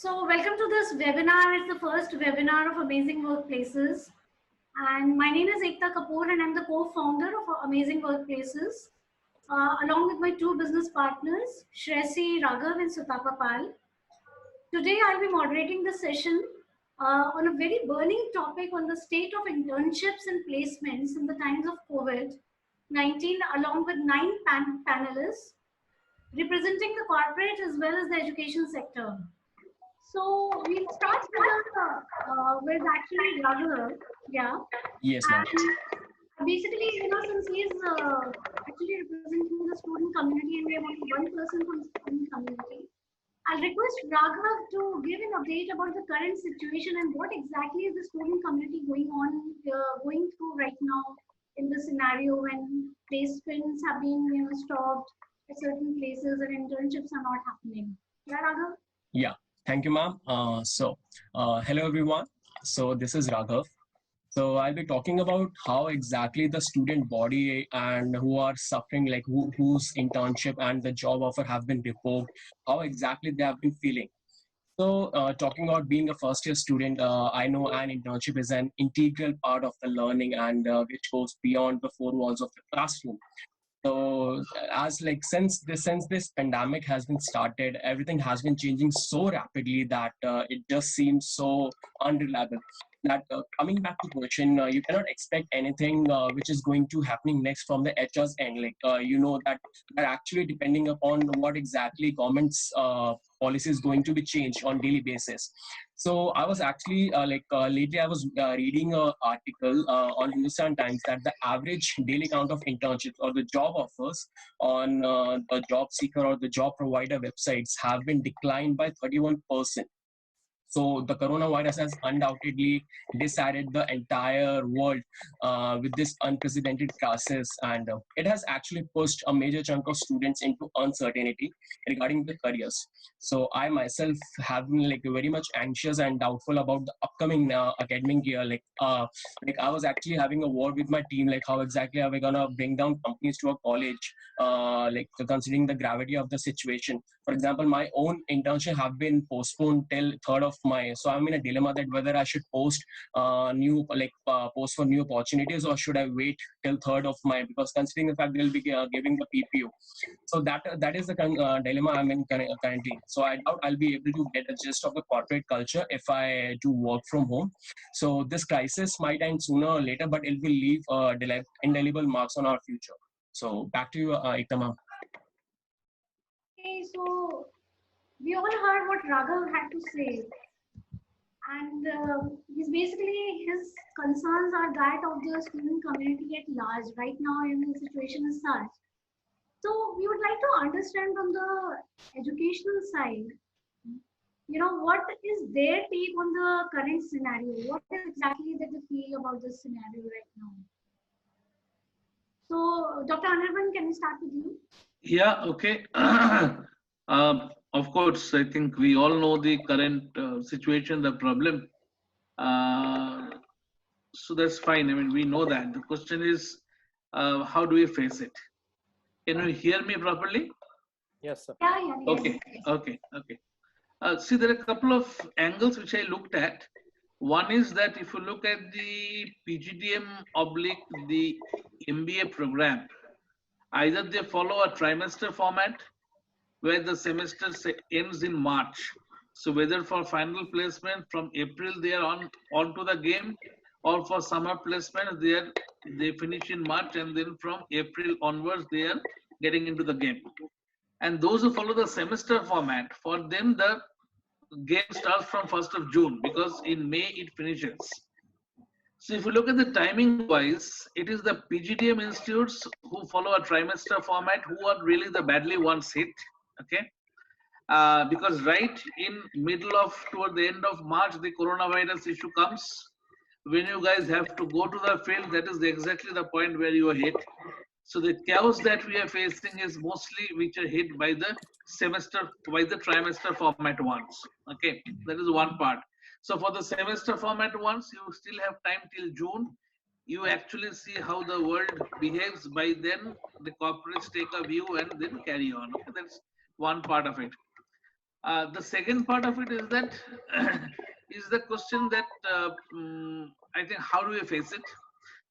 So, welcome to this webinar. It's the first webinar of Amazing Workplaces. And my name is Ekta Kapoor, and I'm the co-founder of Amazing Workplaces, along with my two business partners, Shresi Raghav and Sutapa Pal. Today, I'll be moderating the session on a very burning topic on the state of internships and placements in the times of COVID-19, along with nine panelists representing the corporate as well as the education sector. So we'll start with actually Raghav. Yeah. Yes, ma'am. And basically, since he's actually representing the student community and we have only one person from the student community, I'll request Raghav to give an update about the current situation and what exactly is the student community going through right now in the scenario when placements have been stopped at certain places and internships are not happening. Yeah, Raghav? Yeah, thank you, ma'am. Hello, everyone. So this is Raghav. So I'll be talking about how exactly the student body and who are suffering, like whose internship and the job offer have been revoked, how exactly they have been feeling. So talking about being a first year student, I know an internship is an integral part of the learning and which goes beyond the four walls of the classroom. So as like since this pandemic has been started, everything has been changing so rapidly that it just seems so unreliable. That coming back to question, you cannot expect anything which is going to happening next from the HR's end. Like that they're actually depending upon what exactly government's policy is going to be changed on daily basis. So I was actually lately I was reading an article on Hindustan Times that the average daily count of internships or the job offers on the job seeker or the job provider websites have been declined by 31%. So the coronavirus has undoubtedly decided the entire world with this unprecedented crisis, and it has actually pushed a major chunk of students into uncertainty regarding the careers. So I myself have been like very much anxious and doubtful about the upcoming academic year. Like I was actually having a word with my team, like how exactly are we gonna bring down companies to a college, considering the gravity of the situation. For example, my own internship have been postponed till 3rd of May. So I'm in a dilemma that whether I should post post for new opportunities or should I wait till 3rd of May, because considering the fact they'll be giving the PPO. So that is the dilemma I'm in currently. So I doubt I'll be able to get a gist of the corporate culture if I do work from home. So this crisis might end sooner or later, but it will leave indelible marks on our future. So back to you, Ikta. Okay, so we all heard what Raghav had to say, and his concerns are that of the student community at large. Right now, the situation is such. So we would like to understand from the educational side, what is their take on the current scenario? What is exactly that they feel about this scenario right now? So, Dr. Anirban, can we start with you? Yeah, okay. Of course, I think we all know the current situation, the problem. So that's fine. I mean, we know that. The question is, how do we face it? Can you hear me properly? Yes, sir. Yeah. Okay, okay. See, there are a couple of angles which I looked at. One is that if you look at the PGDM oblique the MBA program, either they follow a trimester format where the semester ends in March. So whether for final placement from April they are on to the game, or for summer placement they finish in March, and then from April onwards they are getting into the game. And those who follow the semester format, for them the game starts from 1st of June, because in May it finishes. So if you look at the timing wise, it is the PGDM institutes who follow a trimester format who are really the badly ones hit. Okay. Because right in middle of toward the end of March, the coronavirus issue comes. When you guys have to go to the field, that is exactly the point where you are hit. So the chaos that we are facing is mostly which are hit by the trimester format ones. Okay, that is one part. So for the semester format ones, you still have time till June. You actually see how the world behaves. By then, the corporates take a view and then carry on. Okay, that's one part of it. The second part of it is that is the question that I think how do we face it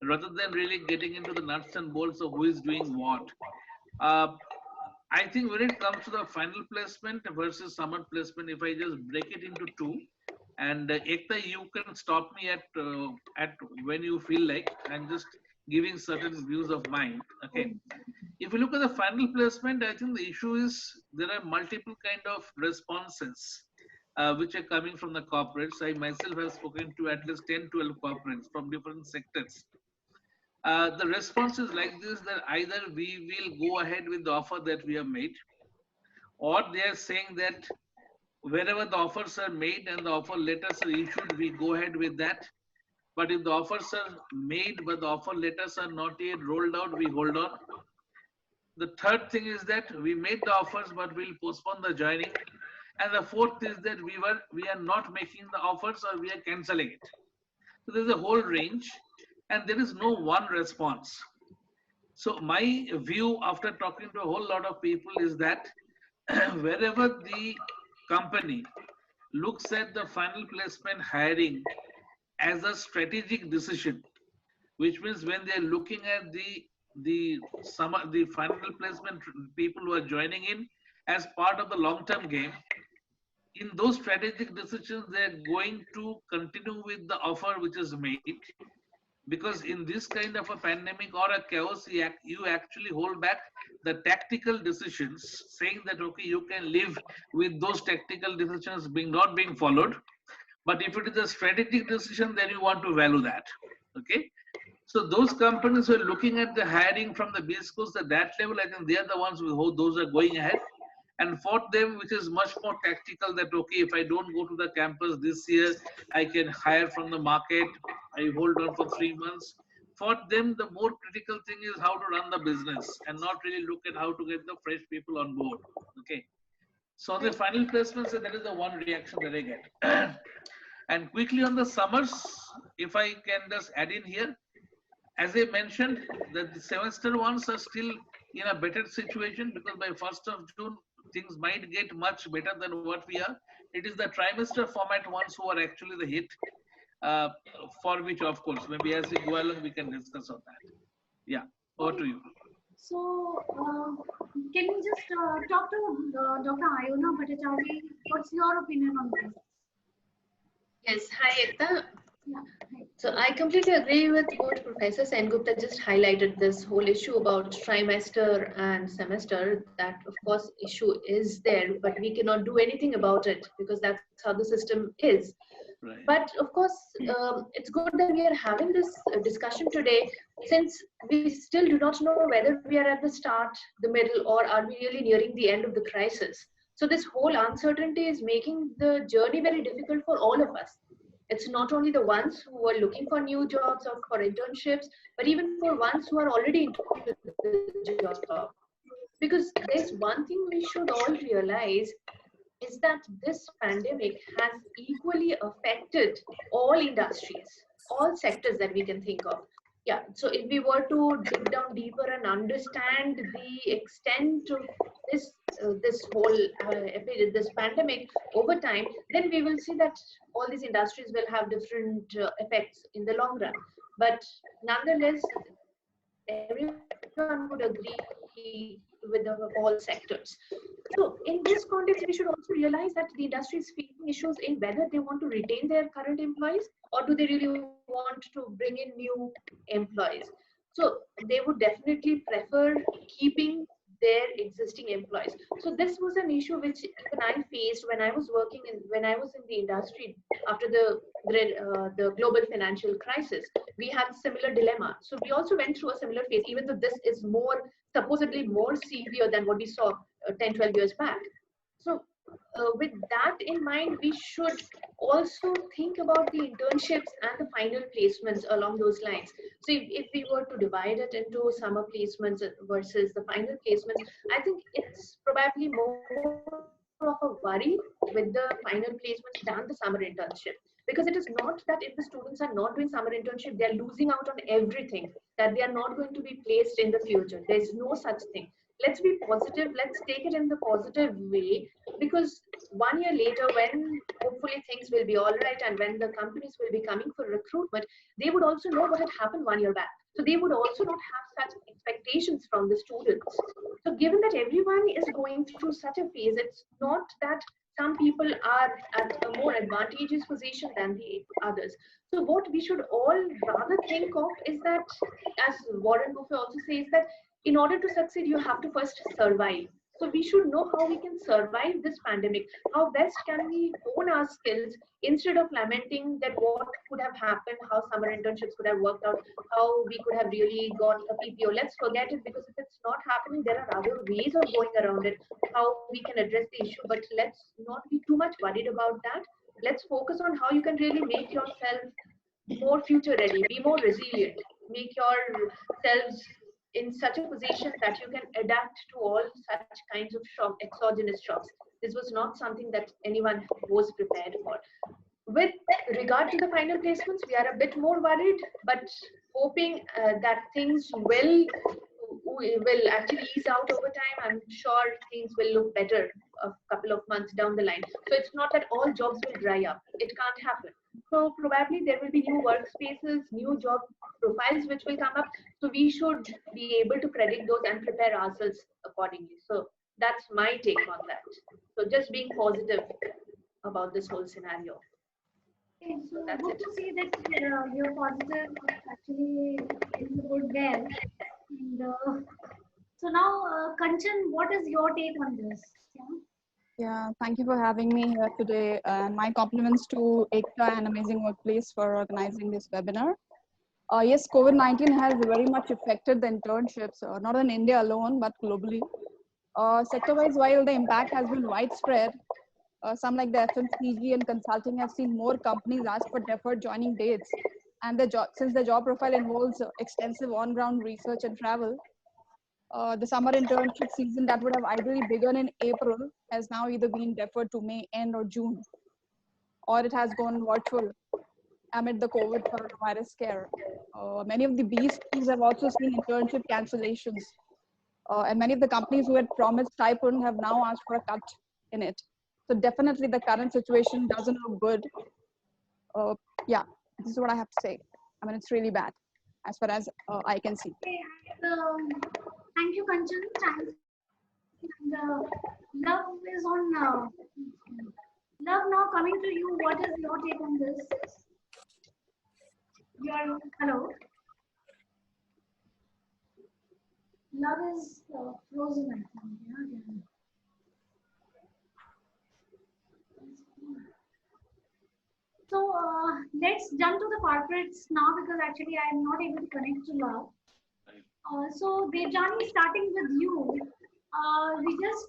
rather than really getting into the nuts and bolts of who is doing what. Uh, I think when it comes to the final placement versus summer placement, if I just break it into two, and Ekta, you can stop me at when you feel like. I'm just giving certain views of mine. Okay, if you look at the final placement, I think the issue is there are multiple kind of responses which are coming from the corporates. I myself have spoken to at least 10, 12 corporates from different sectors. The response is like this, that either we will go ahead with the offer that we have made, or they are saying that wherever the offers are made and the offer letters are issued, we go ahead with that. But if the offers are made but the offer letters are not yet rolled out, we hold on. The third thing is that we made the offers but we'll postpone the joining. And the fourth is that we are not making the offers or we are canceling it. So there's a whole range and there is no one response. So my view after talking to a whole lot of people is that wherever the company looks at the final placement hiring as a strategic decision, which means when they're looking at the final placement people who are joining in as part of the long-term game, in those strategic decisions, they're going to continue with the offer which is made. Because in this kind of a pandemic or a chaos, you actually hold back the tactical decisions, saying that, okay, you can live with those tactical decisions not being followed. But if it is a strategic decision, then you want to value that. Okay. So those companies who are looking at the hiring from the base course at that level, I think they are the ones who those are going ahead. And for them, which is much more tactical, that okay, if I don't go to the campus this year, I can hire from the market. I hold on for 3 months. For them, the more critical thing is how to run the business and not really look at how to get the fresh people on board. Okay. So the final placements, that is the one reaction that I get. And quickly on the summers, if I can just add in here, as I mentioned, that the semester ones are still in a better situation because by 1st of June, things might get much better than what we are. It is the trimester format ones who are actually the hit, for which, of course, maybe as we go along, we can discuss on that. Yeah, over to you. So, can you just talk to Dr. Ayona Bhattacharjee? What's your opinion on this? Yes, hi Ekta. Yeah. Hi. So I completely agree with what Professor Sengupta just highlighted, this whole issue about trimester and semester. That of course issue is there, but we cannot do anything about it because that's how the system is. Right. But of course, it's good that we are having this discussion today, since we still do not know whether we are at the start, the middle, or are we really nearing the end of the crisis. So this whole uncertainty is making the journey very difficult for all of us. It's not only the ones who are looking for new jobs or for internships, but even for ones who are already into the job. Because there's one thing we should all realize is that this pandemic has equally affected all industries, all sectors that we can think of. Yeah, so if we were to dig down deeper and understand the extent of this whole this pandemic over time, then we will see that all these industries will have different effects in the long run. But nonetheless, everyone would agree with all sectors. So in this context, we should also realize that the industry is facing issues in whether they want to retain their current employees or do they really want to bring in new employees. So they would definitely prefer keeping their existing employees. So this was an issue which even I faced when I was when I was in the industry after the global financial crisis. We had similar dilemma. So we also went through a similar phase, even though this is supposedly more severe than what we saw 10, 12 years back. So with that in mind, we should also think about the internships and the final placements along those lines. So if we were to divide it into summer placements versus the final placements, I think it's probably more of a worry with the final placements than the summer internship. Because it is not that if the students are not doing summer internship, they are losing out on everything, that they are not going to be placed in the future. There's no such thing. let's be positive, let's take it in the positive way, because 1 year later, when hopefully things will be all right and when the companies will be coming for recruitment, they would also know what had happened 1 year back. So they would also not have such expectations from the students. So given that everyone is going through such a phase, it's not that some people are at a more advantageous position than the others. So what we should all rather think of is that, as Warren Buffett also says, that in order to succeed, you have to first survive. So we should know how we can survive this pandemic. How best can we hone our skills instead of lamenting that what could have happened, how summer internships could have worked out, how we could have really got a PPO. Let's forget it, because if it's not happening, there are other ways of going around it, how we can address the issue. But let's not be too much worried about that. Let's focus on how you can really make yourself more future ready, be more resilient, make yourselves in such a position that you can adapt to all such kinds of shock, exogenous shocks. This was not something that anyone was prepared for. With regard to the final placements, we are a bit more worried, but hoping that things will actually ease out over time. I'm sure things will look better a couple of months down the line. So it's not that all jobs will dry up. It can't happen. So probably there will be new workspaces, new job profiles which will come up. So we should be able to predict those and prepare ourselves accordingly. So that's my take on that. So just being positive about this whole scenario. Okay, so That's good it. to see that you're positive, actually in the good well. And so now, Kanchan, what is your take on this? Yeah. Yeah, thank you for having me here today. And my compliments to Ekta and Amazing Workplace for organizing this webinar. Yes, COVID-19 has very much affected the internships, not in India alone, but globally. Sector-wise, while the impact has been widespread, some like the FMCG and consulting have seen more companies ask for deferred joining dates. And since the job profile involves extensive on-ground research and travel, the summer internship season that would have ideally begun in April has now either been deferred to May end or June, or it has gone virtual amid the COVID coronavirus scare. Many of the B schools have also seen internship cancellations, and many of the companies who had promised stipend have now asked for a cut in it. So definitely the current situation doesn't look good. Yeah, this is what I have to say. I mean, it's really bad as far as I can see. Okay, and, thank you, Kanchan. Thanks. And Love is on Love, now coming to you. What is your take on this? Hello. Love is frozen, I think. Yeah. So let's jump to the corporates now, because actually I am not able to connect to Love. So Debjani, starting with you, we just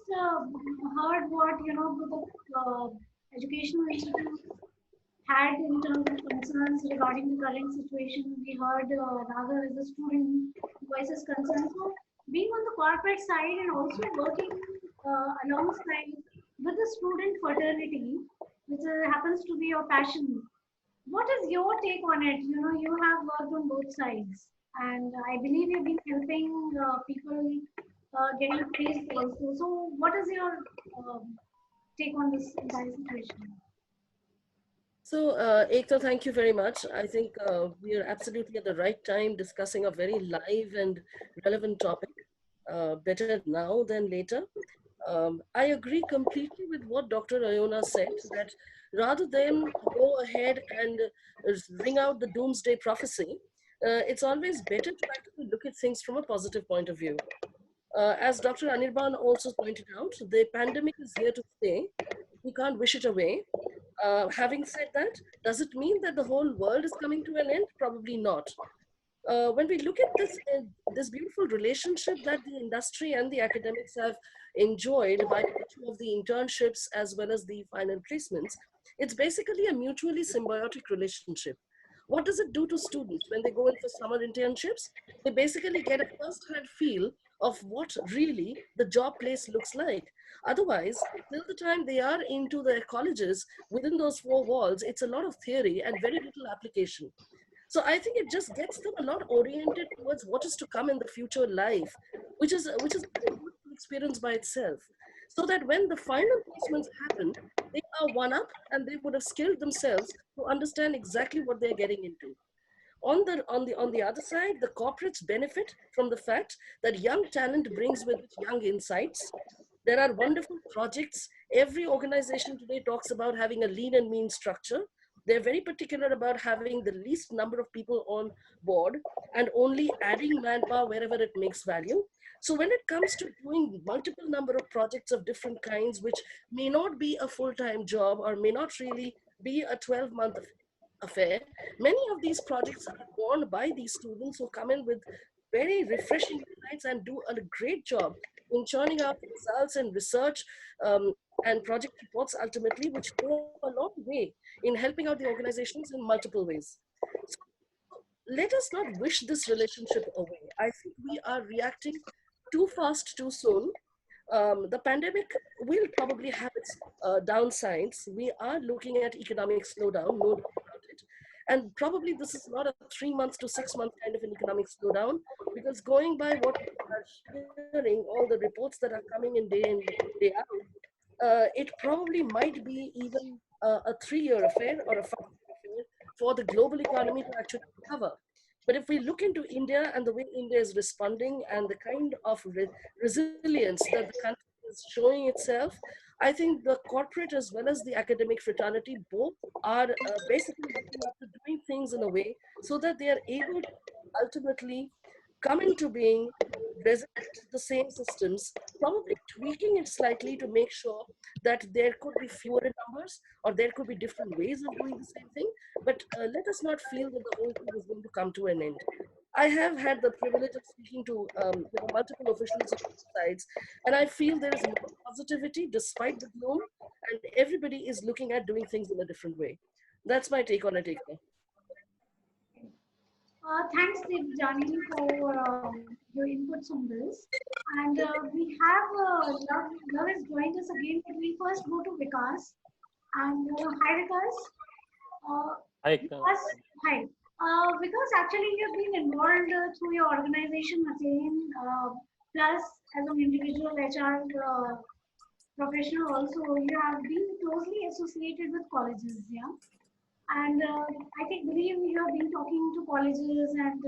heard what the educational institutes had in terms of concerns regarding the current situation. We heard Raghav as a student voices concerns. So being on the corporate side and also working alongside with the student fraternity, which happens to be your passion, what is your take on it? You have worked on both sides, and I believe you've been helping people getting placed also. So what is your take on this entire situation? So, Ekta, thank you very much. I think we are absolutely at the right time discussing a very live and relevant topic, better now than later. I agree completely with what Dr. Iona said, that rather than go ahead and ring out the doomsday prophecy, it's always better to actually look at things from a positive point of view. As Dr. Anirban also pointed out, the pandemic is here to stay. We can't wish it away. Having said that, does it mean that the whole world is coming to an end? Probably not. When we look at this beautiful relationship that the industry and the academics have enjoyed by virtue of the internships as well as the final placements, it's basically a mutually symbiotic relationship. What does it do to students when they go in for summer internships? They basically get a first-hand feel of what really the job place looks like. Otherwise, till the time they are into their colleges, within those four walls, it's a lot of theory and very little application. So I think it just gets them a lot oriented towards what is to come in the future life, which is very good for experience by itself. So that when the final placements happen, they are one up and they would have skilled themselves to understand exactly what they're getting into. On the other side, the corporates benefit from the fact that young talent brings with it young insights. There are wonderful projects. Every organization today talks about having a lean and mean structure. They're very particular about having the least number of people on board and only adding manpower wherever it makes value. So when it comes to doing multiple number of projects of different kinds, which may not be a full-time job or may not really be a 12-month affair, many of these projects are borne by these students who come in with very refreshing insights and do a great job in churning out results and research and project reports ultimately, which go a long way in helping out the organizations in multiple ways. So let us not wish this relationship away. I think we are reacting too fast, too soon. The pandemic will probably have its downsides. We are looking at economic slowdown, no doubt about it. And probably this is not a 3 months to 6 month kind of an economic slowdown, because going by what we are hearing, all the reports that are coming in, day out, it probably might be even a 3-year affair or a 5-year affair for the global economy to actually recover. But if we look into India and the way India is responding and the kind of resilience that the country is showing itself, I think the corporate as well as the academic fraternity both are basically looking after doing things in a way so that they are able to ultimately come into being, resurrect the same systems, probably tweaking it slightly to make sure that there could be fewer numbers or there could be different ways of doing the same thing. But let us not feel that the whole thing is going to come to an end. I have had the privilege of speaking to multiple officials on both sides, and I feel there is more positivity despite the gloom, and everybody is looking at doing things in a different way. That's my take on it, Ekta. Thanks, Jani, for your inputs on this. And we have Love has joined us again, but we first go to Vikas. And hi, Vikas. Hi. Hi. Because actually you've been involved through your organization again, plus as an individual HR professional also, you have been closely associated with colleges, yeah? And believe you have been talking to colleges and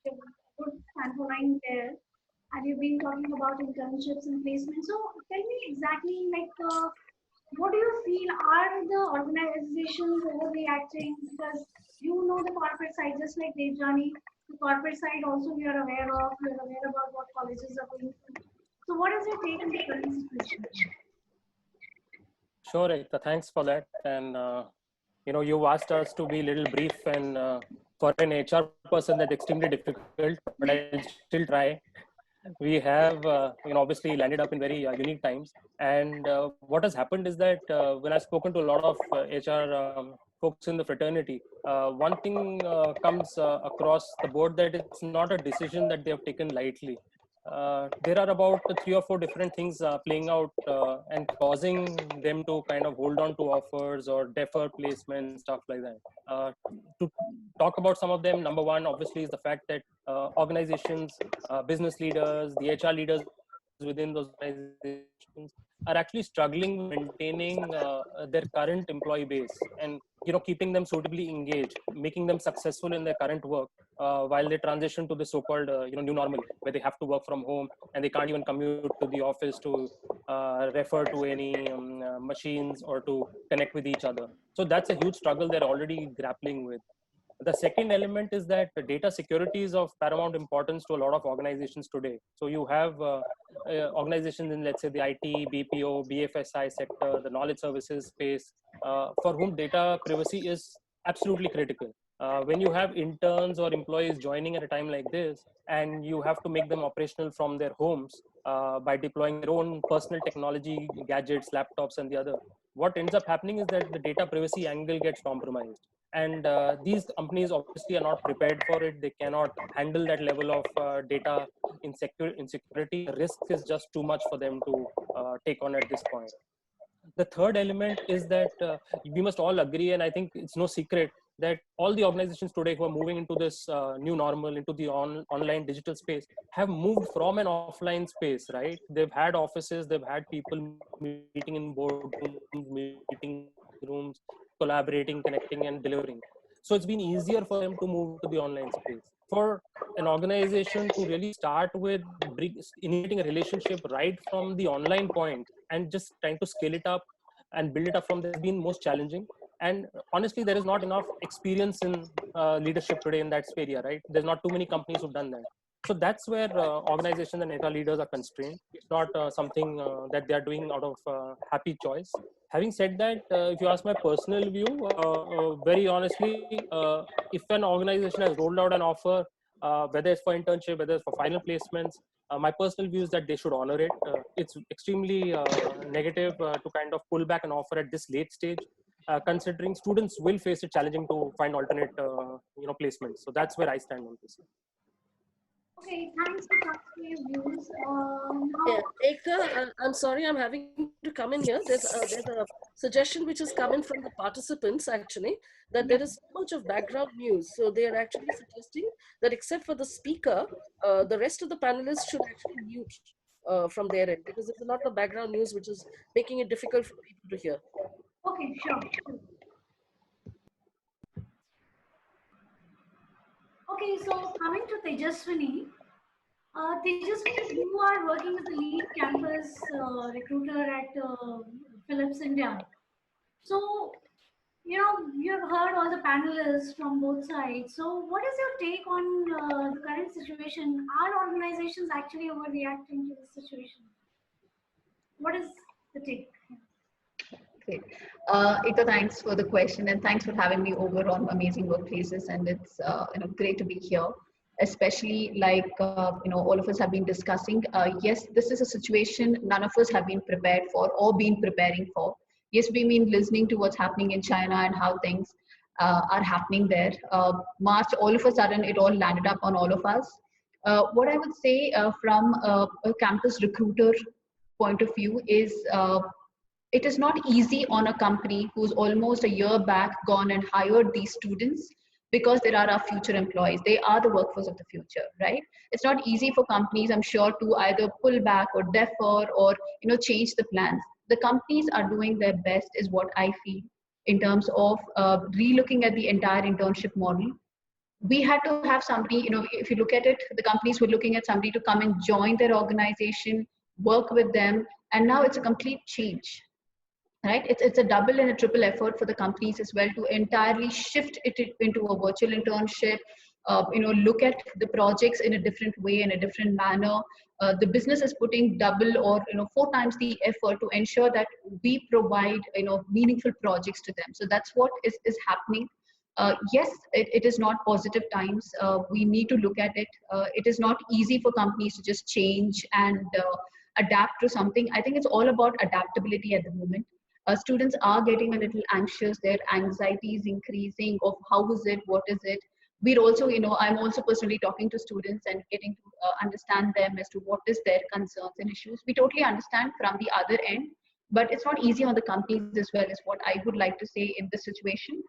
you've good standpoint there, and you've been talking about internships and placements. So tell me exactly, what do you feel, are the organizations overreacting? Because you know the corporate side, just like Devjani, the corporate side also you're aware about what colleges are going through. So what is your take on the current situation? Sure, Ekta, thanks for that. And you asked us to be a little brief, and for an HR person, that's extremely difficult, but I'll still try. We have, obviously landed up in very unique times. And what has happened is that when I've spoken to a lot of HR folks in the fraternity, one thing comes across the board, that it's not a decision that they have taken lightly. There are about 3 or 4 different things playing out and causing them to kind of hold on to offers or defer placements, stuff like that. To talk about some of them, number one, obviously, is the fact that organizations, business leaders, the HR leaders within those organizations are actually struggling maintaining their current employee base and keeping them suitably engaged, making them successful in their current work while they transition to the so-called new normal, where they have to work from home and they can't even commute to the office to refer to any machines or to connect with each other. So that's a huge struggle they're already grappling with. The second element is that data security is of paramount importance to a lot of organizations today. So you have organizations in, let's say, the IT, BPO, BFSI sector, the knowledge services space, for whom data privacy is absolutely critical. When you have interns or employees joining at a time like this, and you have to make them operational from their homes by deploying their own personal technology, gadgets, laptops, and the other, what ends up happening is that the data privacy angle gets compromised. And these companies obviously are not prepared for it. They cannot handle that level of data insecurity. The risk is just too much for them to take on at this point. The third element is that we must all agree, and I think it's no secret, that all the organizations today who are moving into this new normal, into the online digital space, have moved from an offline space, right? They've had offices, they've had people meeting in boardrooms, meeting rooms, collaborating, connecting, and delivering. So it's been easier for them to move to the online space. For an organization to really start with initiating a relationship right from the online point and just trying to scale it up and build it up from there has been most challenging. And honestly, there is not enough experience in leadership today in that area, right? There's not too many companies who've done that. So that's where organizations and HR leaders are constrained. It's not something that they are doing out of happy choice. Having said that, if you ask my personal view, very honestly, if an organization has rolled out an offer, whether it's for internship, whether it's for final placements, my personal view is that they should honor it. It's extremely negative to kind of pull back an offer at this late stage, considering students will face it challenging to find alternate placements. So that's where I stand on this. Okay, thanks for your views. Yeah, Ekta, I'm sorry, I'm having to come in here. There's a suggestion which is coming from the participants actually, that there is so much of background news. So they are actually suggesting that except for the speaker, the rest of the panelists should actually mute from their end, because there's a lot of background news which is making it difficult for people to hear. Okay, sure. Okay, so coming to Tejaswini. Tejaswini, you are working as the lead campus recruiter at Philips India. So, you've heard all the panelists from both sides. So, what is your take on the current situation? Are organizations actually overreacting to the situation? What is the take? Okay. Ita, thanks for the question and thanks for having me over on Amazing Workplaces. And it's great to be here, especially like all of us have been discussing. Yes, this is a situation none of us have been prepared for or been preparing for. Yes, we've been listening to what's happening in China and how things are happening there. March, all of a sudden, it all landed up on all of us. What I would say from a campus recruiter point of view is it is not easy on a company who's almost a year back gone and hired these students, because there are our future employees. They are the workforce of the future, right? It's not easy for companies, I'm sure, to either pull back or defer or change the plans. The companies are doing their best, is what I feel, in terms of relooking at the entire internship model. We had to have somebody, if you look at it, the companies were looking at somebody to come and join their organization, work with them, and now it's a complete change. Right? It's a double and a triple effort for the companies as well to entirely shift it into a virtual internship, look at the projects in a different way, in a different manner. The business is putting double or 4 times the effort to ensure that we provide meaningful projects to them. So that's what is happening. Yes, it is not positive times. We need to look at it. It is not easy for companies to just change and adapt to something. I think it's all about adaptability at the moment. Students are getting a little anxious. Their anxiety is increasing of how is it, what is it. We're also, I'm also personally talking to students and getting to understand them as to what is their concerns and issues. We totally understand from the other end, but it's not easy on the companies as well, is what I would like to say in this situation.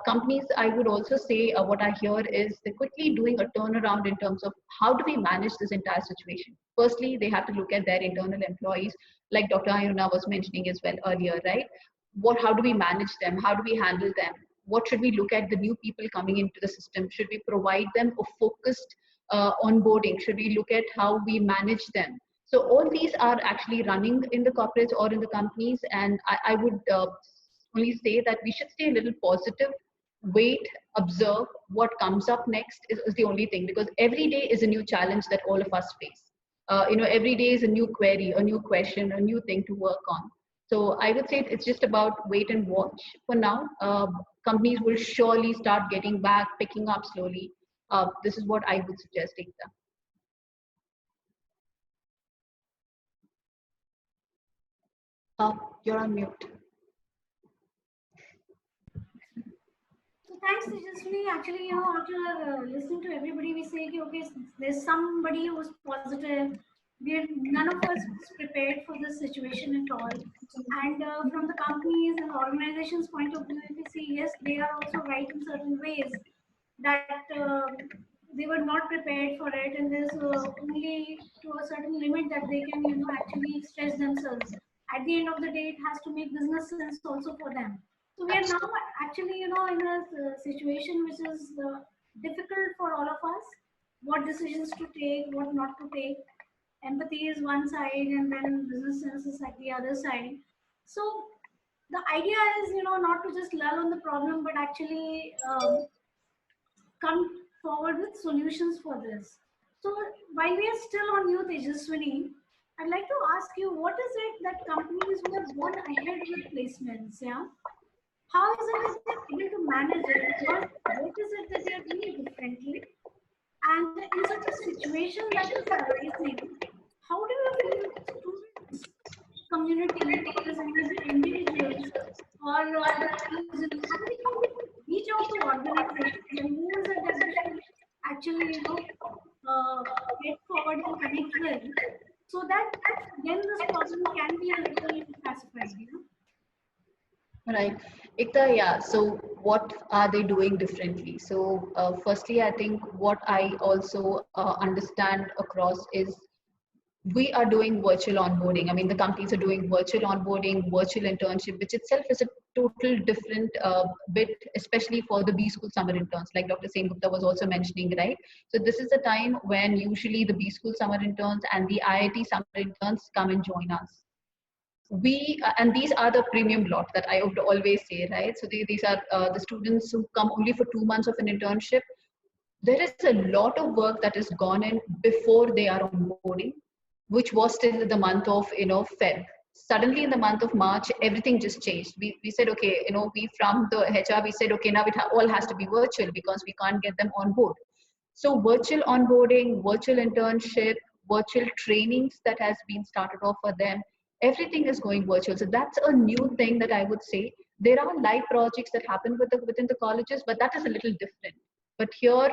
Companies, I would also say what I hear is they're quickly doing a turnaround in terms of how do we manage this entire situation. Firstly, they have to look at their internal employees, like Dr. Ayuna was mentioning as well earlier, right? How do we manage them? How do we handle them? What should we look at the new people coming into the system? Should we provide them a focused onboarding? Should we look at how we manage them? So all these are actually running in the corporates or in the companies, and I would only say that we should stay a little positive, wait, observe what comes up next is the only thing, because every day is a new challenge that all of us face. Every day is a new query, a new question, a new thing to work on. So I would say it's just about wait and watch for now. Companies will surely start getting back, picking up slowly. This is what I would suggest, Ekta. You're on mute. So thanks, Tejaswini. Actually, after listening to everybody, we say, okay, there's somebody who's positive, None of us was prepared for this situation at all. And from the companies and organizations' point of view, if you see, yes, they are also right in certain ways that they were not prepared for it, and there's only to a certain limit that they can, actually stretch themselves. At the end of the day, it has to make business sense also for them. So we are now actually, in a situation which is difficult for all of us. What decisions to take, what not to take. Empathy is one side, and then business sense is like the other side. So the idea is, not to just lull on the problem, but actually come forward with solutions for this. So while we are still on youth, Tejaswini, I'd like to ask you, what is it that companies who have gone ahead with placements, yeah, how is it that they're able to manage it? What is it that they're doing differently? And in such a situation that is arising, how do you feel students, community, or as individuals, or the citizens, how do you reach out to organizations, and who is it that they should actually, get forward and connect with, so that then this problem can be a little pacified, Right. Ikta, yeah. So what are they doing differently? So firstly, I think what I also understand across is we are doing virtual onboarding. I mean, the companies are doing virtual onboarding, virtual internship, which itself is a total different bit, especially for the B school summer interns, like Dr. Sen Gupta was also mentioning, right? So this is the time when usually the B school summer interns and the IIT summer interns come and join us. And these are the premium lot that I would always say, right? So these are the students who come only for 2 months of an internship. There is a lot of work that has gone in before they are onboarding, which was till the month of Feb. Suddenly in the month of March, everything just changed. We said, okay, we from the HR, we said, okay, now all has to be virtual because we can't get them on board. So virtual onboarding, virtual internship, virtual trainings that has been started off for them, everything is going virtual. So that's a new thing that I would say. There are live projects that happen within the colleges, but that is a little different. But here,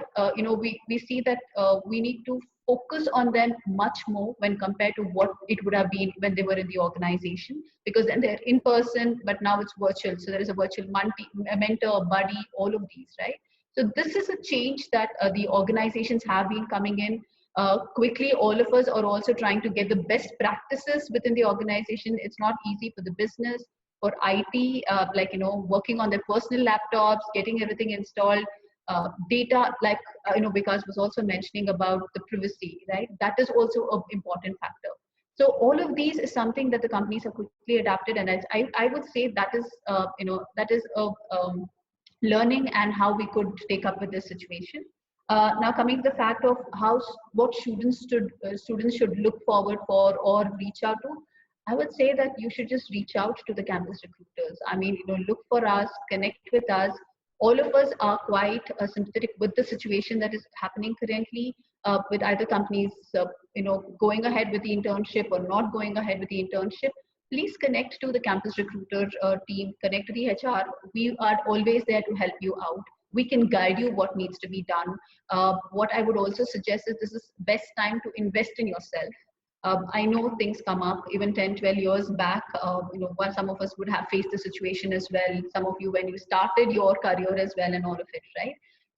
we see that we need to focus on them much more when compared to what it would have been when they were in the organization, because then they're in person, but now it's virtual. So there is a virtual mentor, buddy, all of these, right? So this is a change that the organizations have been coming in quickly. All of us are also trying to get the best practices within the organization. It's not easy for the business, for IT, working on their personal laptops, getting everything installed. Data, like Vikas was also mentioning about the privacy, right? That is also an important factor. So all of these is something that the companies have quickly adapted, and as I would say that is that is a learning and how we could take up with this situation. Now coming to the fact of what students should look forward for or reach out to, I would say that you should just reach out to the campus recruiters. I mean, look for us, connect with us. All of us are quite sympathetic with the situation that is happening currently, with either companies, going ahead with the internship or not going ahead with the internship. Please connect to the campus recruiter team, connect to the HR. We are always there to help you out. We can guide you what needs to be done. What I would also suggest is this is best time to invest in yourself. I know things come up even 10, 12 years back. While some of us would have faced the situation as well. Some of you when you started your career as well and all of it, right?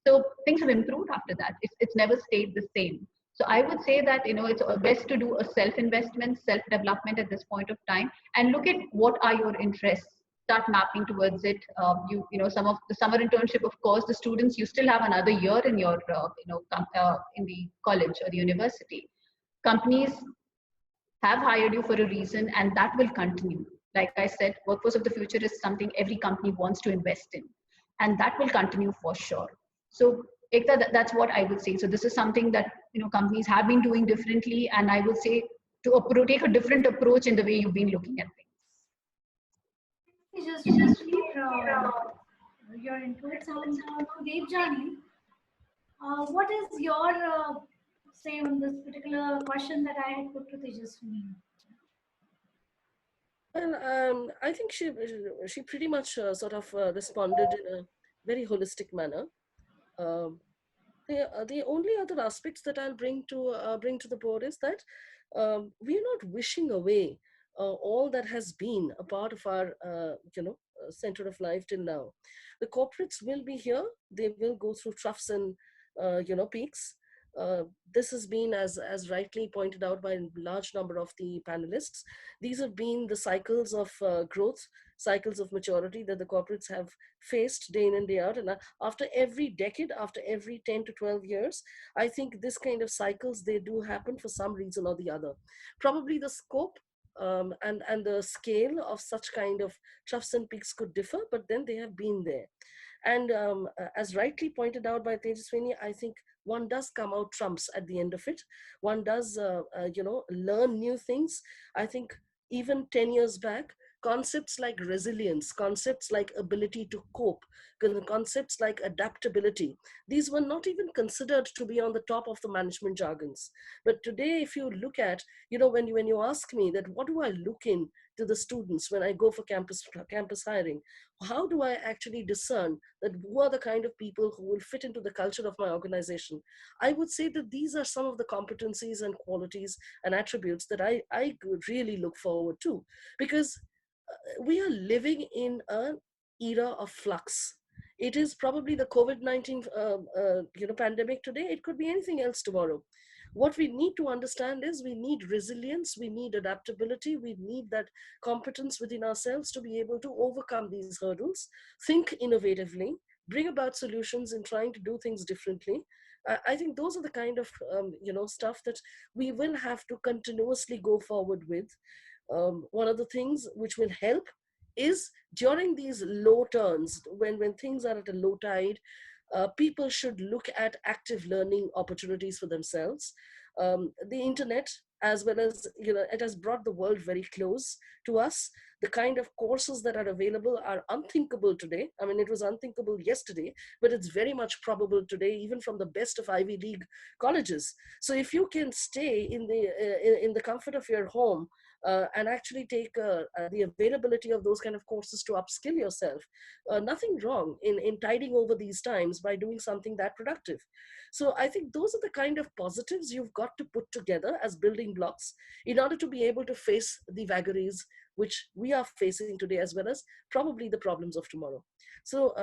So things have improved after that. It's never stayed the same. So I would say that it's best to do a self-investment, self-development at this point of time, and look at what are your interests. Start mapping towards it. Some of the summer internship, of course, the students, you still have another year in your in the college or the university. Companies have hired you for a reason, and that will continue. Like I said, workforce of the future is something every company wants to invest in, and that will continue for sure. So Ekta, that's what I would say. So this is something that companies have been doing differently, and I would say to take a different approach in the way you've been looking at things. Just read your inputs, and Devjani, what is your say on this particular question that I had put to Tejaswini? Well, I think she pretty much sort of responded in a very holistic manner. The only other aspects that I'll bring to the board is that we're not wishing away all that has been a part of our, center of life till now. The corporates will be here. They will go through troughs and, peaks. Uh, this has been, as rightly pointed out by a large number of the panelists, these have been the cycles of growth, cycles of maturity that the corporates have faced day in and day out. And after every decade, after every 10 to 12 years, I think this kind of cycles, they do happen for some reason or the other. Probably the scope and the scale of such kind of troughs and peaks could differ, but then they have been there. And as rightly pointed out by Tejaswini, I think one does come out trumps at the end of it. One does, learn new things. I think even 10 years back, concepts like resilience, concepts like ability to cope, concepts like adaptability, these were not even considered to be on the top of the management jargons. But today, if you look at, when you ask me that, what do I look in to the students when I go for campus hiring, how do I actually discern that who are the kind of people who will fit into the culture of my organization? I would say that these are some of the competencies and qualities and attributes that I really look forward to, because we are living in an era of flux. It is probably the COVID-19 pandemic today. It could be anything else tomorrow. What we need to understand is we need resilience, we need adaptability, we need that competence within ourselves to be able to overcome these hurdles, think innovatively, bring about solutions in trying to do things differently. I think those are the kind of stuff that we will have to continuously go forward with. One of the things which will help is during these low turns, when things are at a low tide, people should look at active learning opportunities for themselves. The internet, as well as, it has brought the world very close to us. The kind of courses that are available are unthinkable today. I mean, it was unthinkable yesterday, but it's very much probable today, even from the best of Ivy League colleges. So if you can stay in the comfort of your home, and actually take the availability of those kind of courses to upskill yourself, nothing wrong in tiding over these times by doing something that productive. So I think those are the kind of positives you've got to put together as building blocks in order to be able to face the vagaries which we are facing today, as well as probably the problems of tomorrow. So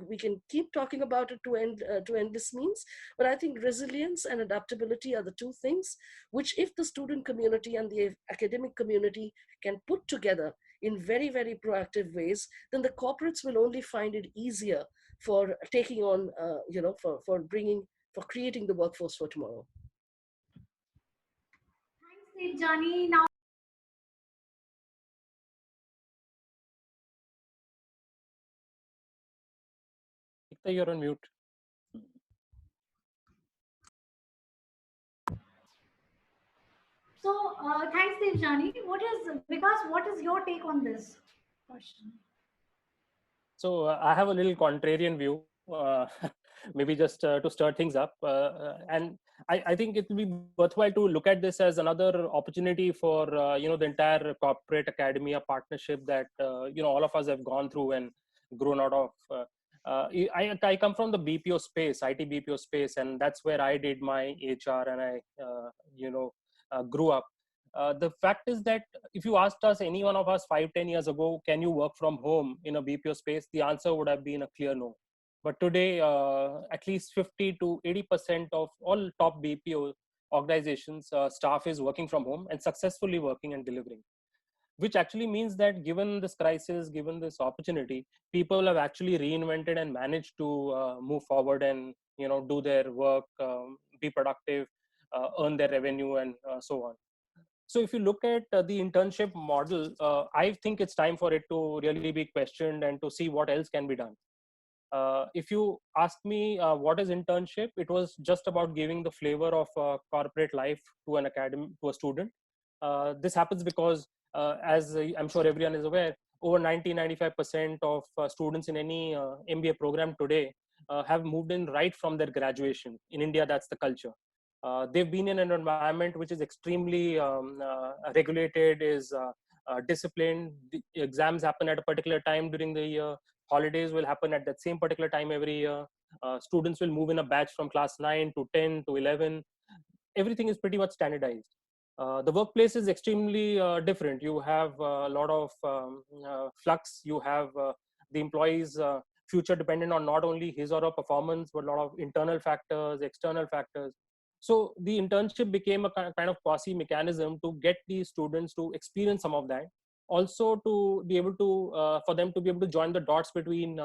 we can keep talking about it to endless means, but I think resilience and adaptability are the two things which, if the student community and the academic community can put together in very, very proactive ways, then the corporates will only find it easier for taking on, for creating the workforce for tomorrow. Thanks, Tejani. Now, You're on mute. so thanks, Tejani. What is your take on this question? So I have a little contrarian view, maybe just to stir things up. And I think it will be worthwhile to look at this as another opportunity for, the entire corporate academia partnership that, all of us have gone through and grown out of. I come from the BPO space, IT BPO space, and that's where I did my HR and I grew up. The fact is that if you asked us, any one of us 5-10 years ago, can you work from home in a BPO space, the answer would have been a clear no. But today, at least 50 to 80% of all top BPO organizations, staff is working from home and successfully working and delivering, which actually means that given this crisis, given this opportunity, people have actually reinvented and managed to move forward and do their work, be productive, earn their revenue, and so on. So if you look at the internship model, I think it's time for it to really be questioned and to see what else can be done. If you ask me what is internship, it was just about giving the flavor of corporate life to an academy, to a student. This happens because, as I'm sure everyone is aware, over 90-95% of students in any MBA program today have moved in right from their graduation. In India, that's the culture. They've been in an environment which is extremely regulated, is disciplined. The exams happen at a particular time during the year. Holidays will happen at that same particular time every year. Students will move in a batch from class 9 to 10 to 11. everything is pretty much standardized. The workplace is extremely different. You have a lot of flux. You have the employees future dependent on not only his or her performance, but a lot of internal factors, external factors. So the internship became a kind of quasi mechanism to get the students to experience some of that. Also to be able to, for them to be able to join the dots between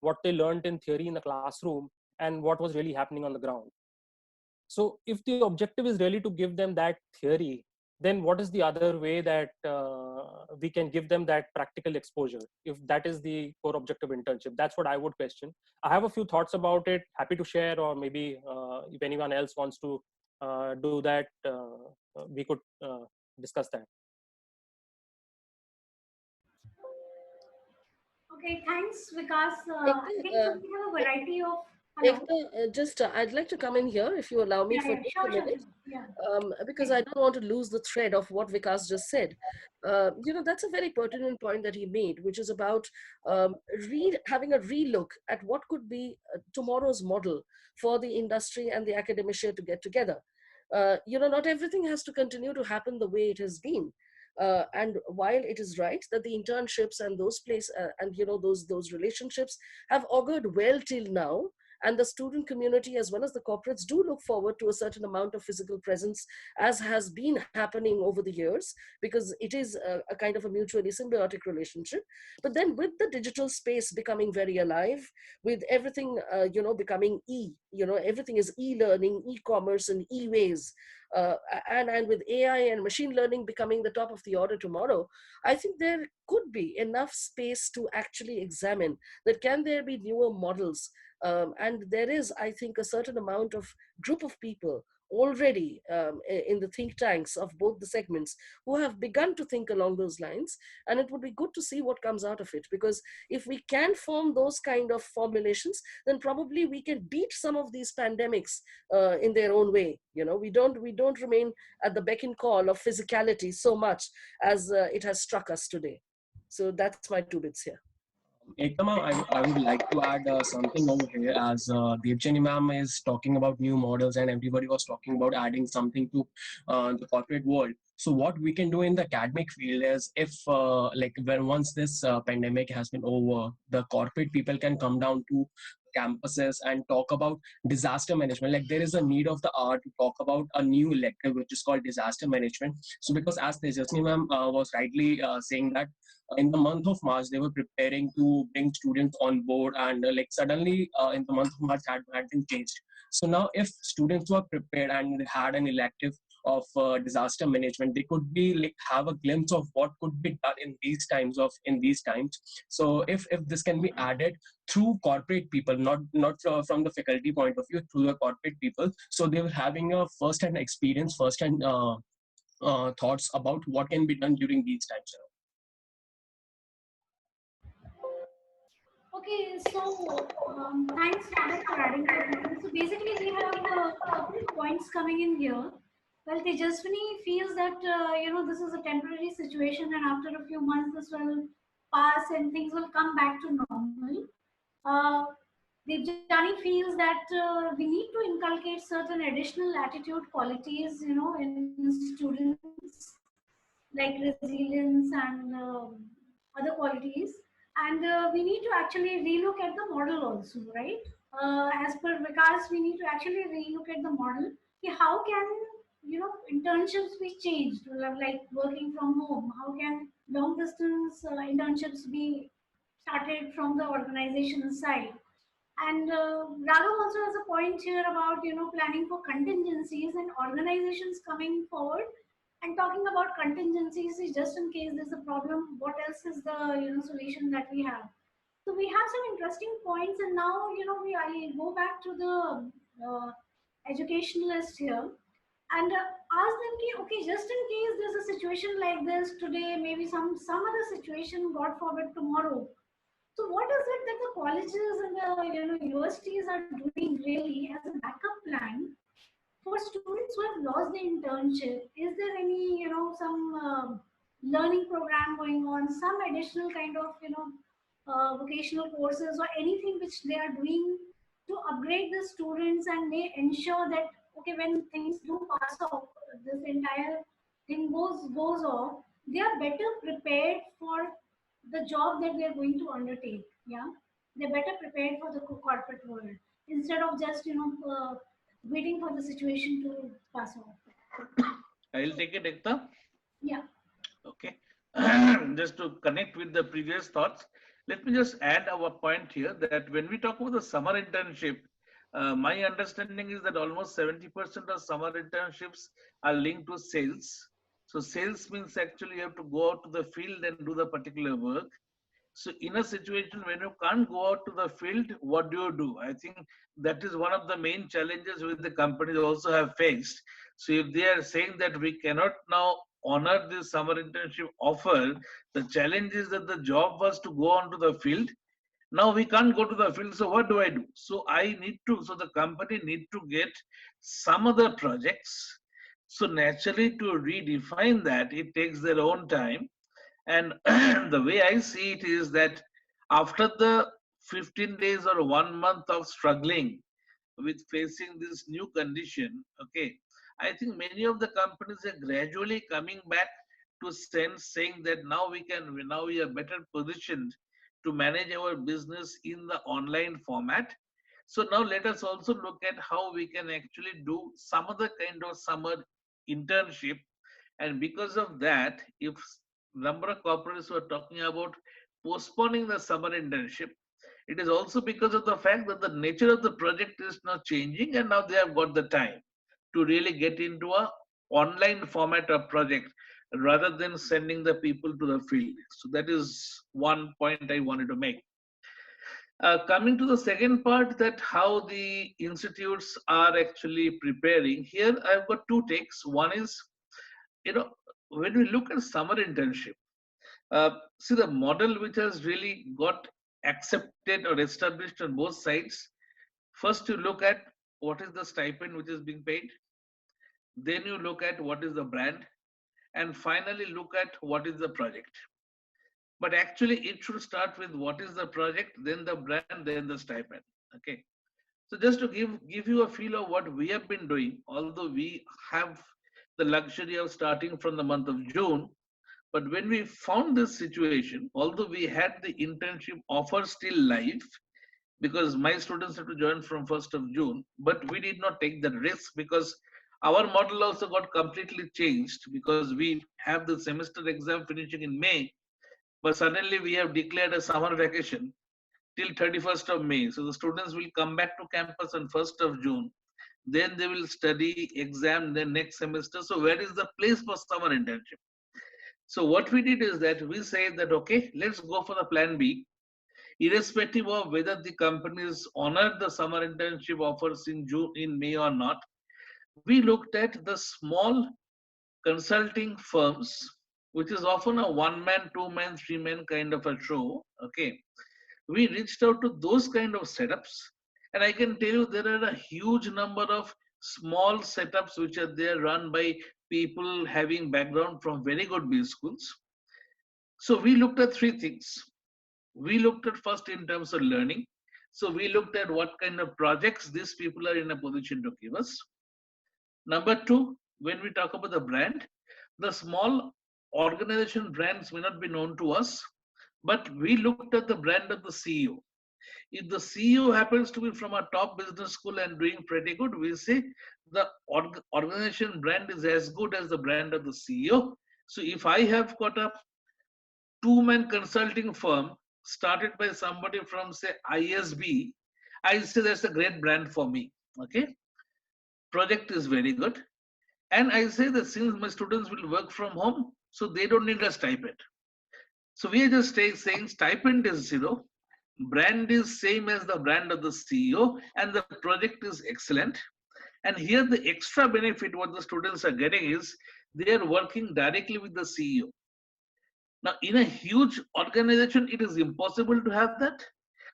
what they learned in theory in the classroom and what was really happening on the ground. So if the objective is really to give them that theory, then what is the other way that we can give them that practical exposure, if that is the core objective internship? That's what I would question. I have a few thoughts about it, happy to share, or maybe if anyone else wants to do that, we could discuss that. Okay, thanks, Vikas. I think so we have a variety of. Ekta, I'd like to come in here if you allow me for just a minute, because I don't want to lose the thread of what Vikas just said. That's a very pertinent point that he made, which is about having a relook at what could be tomorrow's model for the industry and the academia to get together. Not everything has to continue to happen the way it has been. And while it is right that the internships and those places and those relationships have augured well till now, and the student community as well as the corporates do look forward to a certain amount of physical presence, as has been happening over the years, because it is a kind of a mutually symbiotic relationship. But then with the digital space becoming very alive, with everything becoming everything is e-learning, e-commerce, and e-ways, and with AI and machine learning becoming the top of the order tomorrow, I think there could be enough space to actually examine that can there be newer models. And there is, I think, a certain amount of group of people already in the think tanks of both the segments who have begun to think along those lines. And it would be good to see what comes out of it, because if we can form those kind of formulations, then probably we can beat some of these pandemics in their own way. We don't remain at the beck and call of physicality so much as it has struck us today. So that's my 2 bits here. Ekta ma'am, I would like to add something over here, as Devjani ma'am is talking about new models and everybody was talking about adding something to the corporate world. So what we can do in the academic field is, if once this pandemic has been over, the corporate people can come down to campuses and talk about disaster management. Like, there is a need of the hour to talk about a new elective which is called disaster management. So because as Tejasni ma'am was rightly saying that in the month of March they were preparing to bring students on board, and suddenly in the month of March had been changed. So now if students were prepared and they had an elective of disaster management, they could be have a glimpse of what could be done in these times. So if this can be added through corporate people, not from the faculty point of view, through the corporate people, so they were having a first-hand experience, first-hand thoughts about what can be done during these times. Okay, so thanks, Radha, for adding that. So basically, we have a couple of points coming in here. Well, Tejaswini feels that this is a temporary situation, and after a few months, this will pass and things will come back to normal. Devjani feels that we need to inculcate certain additional attitude qualities, in students, like resilience and other qualities. And we need to actually relook at the model also, right? As per Vikas, we need to actually relook at the model. How can internships be changed, like working from home? How can long distance internships be started from the organization side? And Raghav also has a point here about planning for contingencies and organizations coming forward and talking about contingencies is just in case there's a problem. What else is the solution that we have? So we have some interesting points, and now I go back to the educationalist here and ask them, okay, just in case there's a situation like this today, maybe some other situation, God forbid, tomorrow. So what is it that the colleges and the universities are doing really as a backup plan for students who have lost the internship? Is there any some learning program going on, some additional kind of vocational courses or anything which they are doing to upgrade the students and may ensure that okay, when things do pass off, this entire thing goes off, they are better prepared for the job that they are going to undertake. Yeah, they're better prepared for the corporate world instead of just waiting for the situation to pass off. I'll take it, Ekta. Yeah. Okay. Just to connect with the previous thoughts, let me just add our point here that when we talk about the summer internship, my understanding is that almost 70% of summer internships are linked to sales. So sales means actually you have to go out to the field and do the particular work. So in a situation when you can't go out to the field, what do? I think that is one of the main challenges which the companies also have faced. So if they are saying that we cannot now honor this summer internship offer, the challenge is that the job was to go on to the field. Now we can't go to the field, so what do? So so the company need to get some other projects. So naturally to redefine that, it takes their own time. And the way I see it is that after the 15 days or 1 month of struggling with facing this new condition, okay, I think many of the companies are gradually coming back to sense saying that now we are better positioned to manage our business in the online format. So now let us also look at how we can actually do some other kind of summer internship. And because of that, if number of corporates were talking about postponing the summer internship, it is also because of the fact that the nature of the project is now changing and now they have got the time to really get into a online format of project rather than sending the people to the field. So that is one point I wanted to make. Coming to the second part, that how the institutes are actually preparing, here I've got two takes. One is, when we look at summer internship, see the model which has really got accepted or established on both sides. First, you look at what is the stipend which is being paid. Then you look at what is the brand. And finally, look at what is the project. But actually, it should start with what is the project, then the brand, then the stipend. Okay. So just to give you a feel of what we have been doing, although we have the luxury of starting from the month of June, but when we found this situation, although we had the internship offer still live, because my students have to join from 1st of June, but we did not take the risk because our model also got completely changed because we have the semester exam finishing in May, but suddenly we have declared a summer vacation till 31st of May. So the students will come back to campus on 1st of June. Then they will study, exam, then next semester. So where is the place for summer internship? So what we did is that we said that, okay, let's go for the plan B, irrespective of whether the companies honored the summer internship offers in May or not. We looked at the small consulting firms, which is often a one-man, two-man, three-man kind of a show. Okay, we reached out to those kind of setups, and I can tell you there are a huge number of small setups which are there run by people having background from very good B schools. So we looked at three things. We looked at first in terms of learning. So we looked at what kind of projects these people are in a position to give us. Number two, when we talk about the brand, the small organization brands may not be known to us, but we looked at the brand of the CEO. If the CEO happens to be from a top business school and doing pretty good, we say the organization brand is as good as the brand of the CEO. So if I have got a two-man consulting firm started by somebody from, say, ISB, I say that's a great brand for me. Okay, project is very good. And I say that since my students will work from home, so they don't need a stipend. So we are just saying stipend is zero, brand is same as the brand of the CEO, and the project is excellent. And here the extra benefit what the students are getting is they are working directly with the CEO. Now, in a huge organization, it is impossible to have that,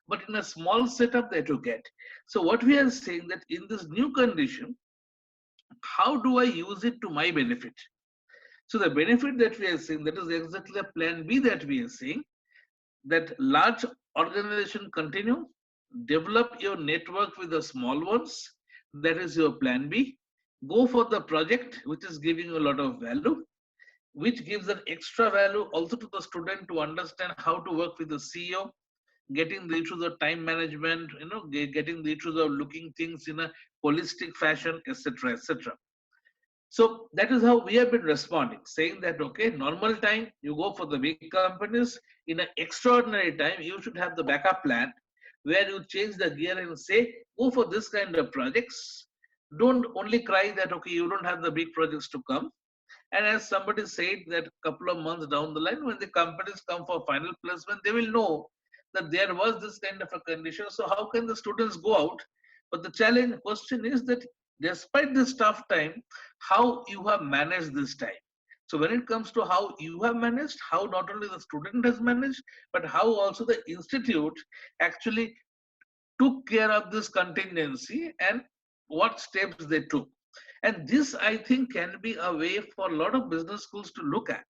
but in a small setup that you get. So what we are saying that in this new condition, how do I use it to my benefit? So the benefit that we are seeing, that is exactly the plan B that we are seeing, that large organization continue, develop your network with the small ones, that is your plan B. go for the project which is giving you a lot of value, which gives an extra value also to the student to understand how to work with the CEO, getting the issues of time management, getting the issues of looking things in a holistic fashion, etc., etc. So that is how we have been responding, saying that, okay, normal time, you go for the big companies. In an extraordinary time, you should have the backup plan where you change the gear and say, go for this kind of projects. Don't only cry that, okay, you don't have the big projects to come. And as somebody said that a couple of months down the line, when the companies come for final placement, they will know that there was this kind of a condition. So how can the students go out? But the challenge question is that despite this tough time, how you have managed this time. So when it comes to how you have managed, how not only the student has managed, but how also the institute actually took care of this contingency and what steps they took. And this, I think, can be a way for a lot of business schools to look at,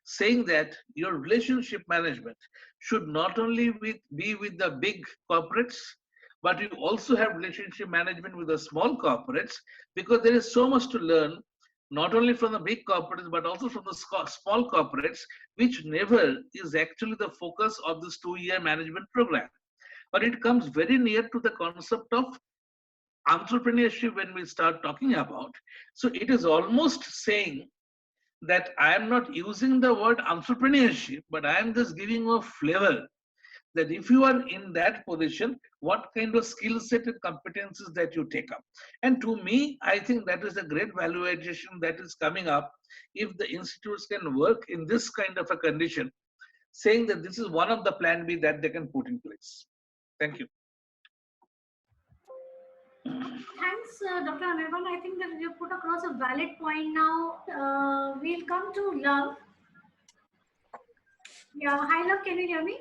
saying that your relationship management should not only be with the big corporates, but you also have relationship management with the small corporates, because there is so much to learn, not only from the big corporates, but also from the small corporates, which never is actually the focus of this 2-year management program. But it comes very near to the concept of entrepreneurship when we start talking about. So it is almost saying that I am not using the word entrepreneurship, but I am just giving a flavor that if you are in that position, what kind of skill set and competencies that you take up. And to me, I think that is a great valuation that is coming up if the institutes can work in this kind of a condition, saying that this is one of the plan B that they can put in place. Thank you. Thanks, Dr. Anirban. I think that you put across a valid point now. We'll come to Love. Yeah, hi Love, can you hear me?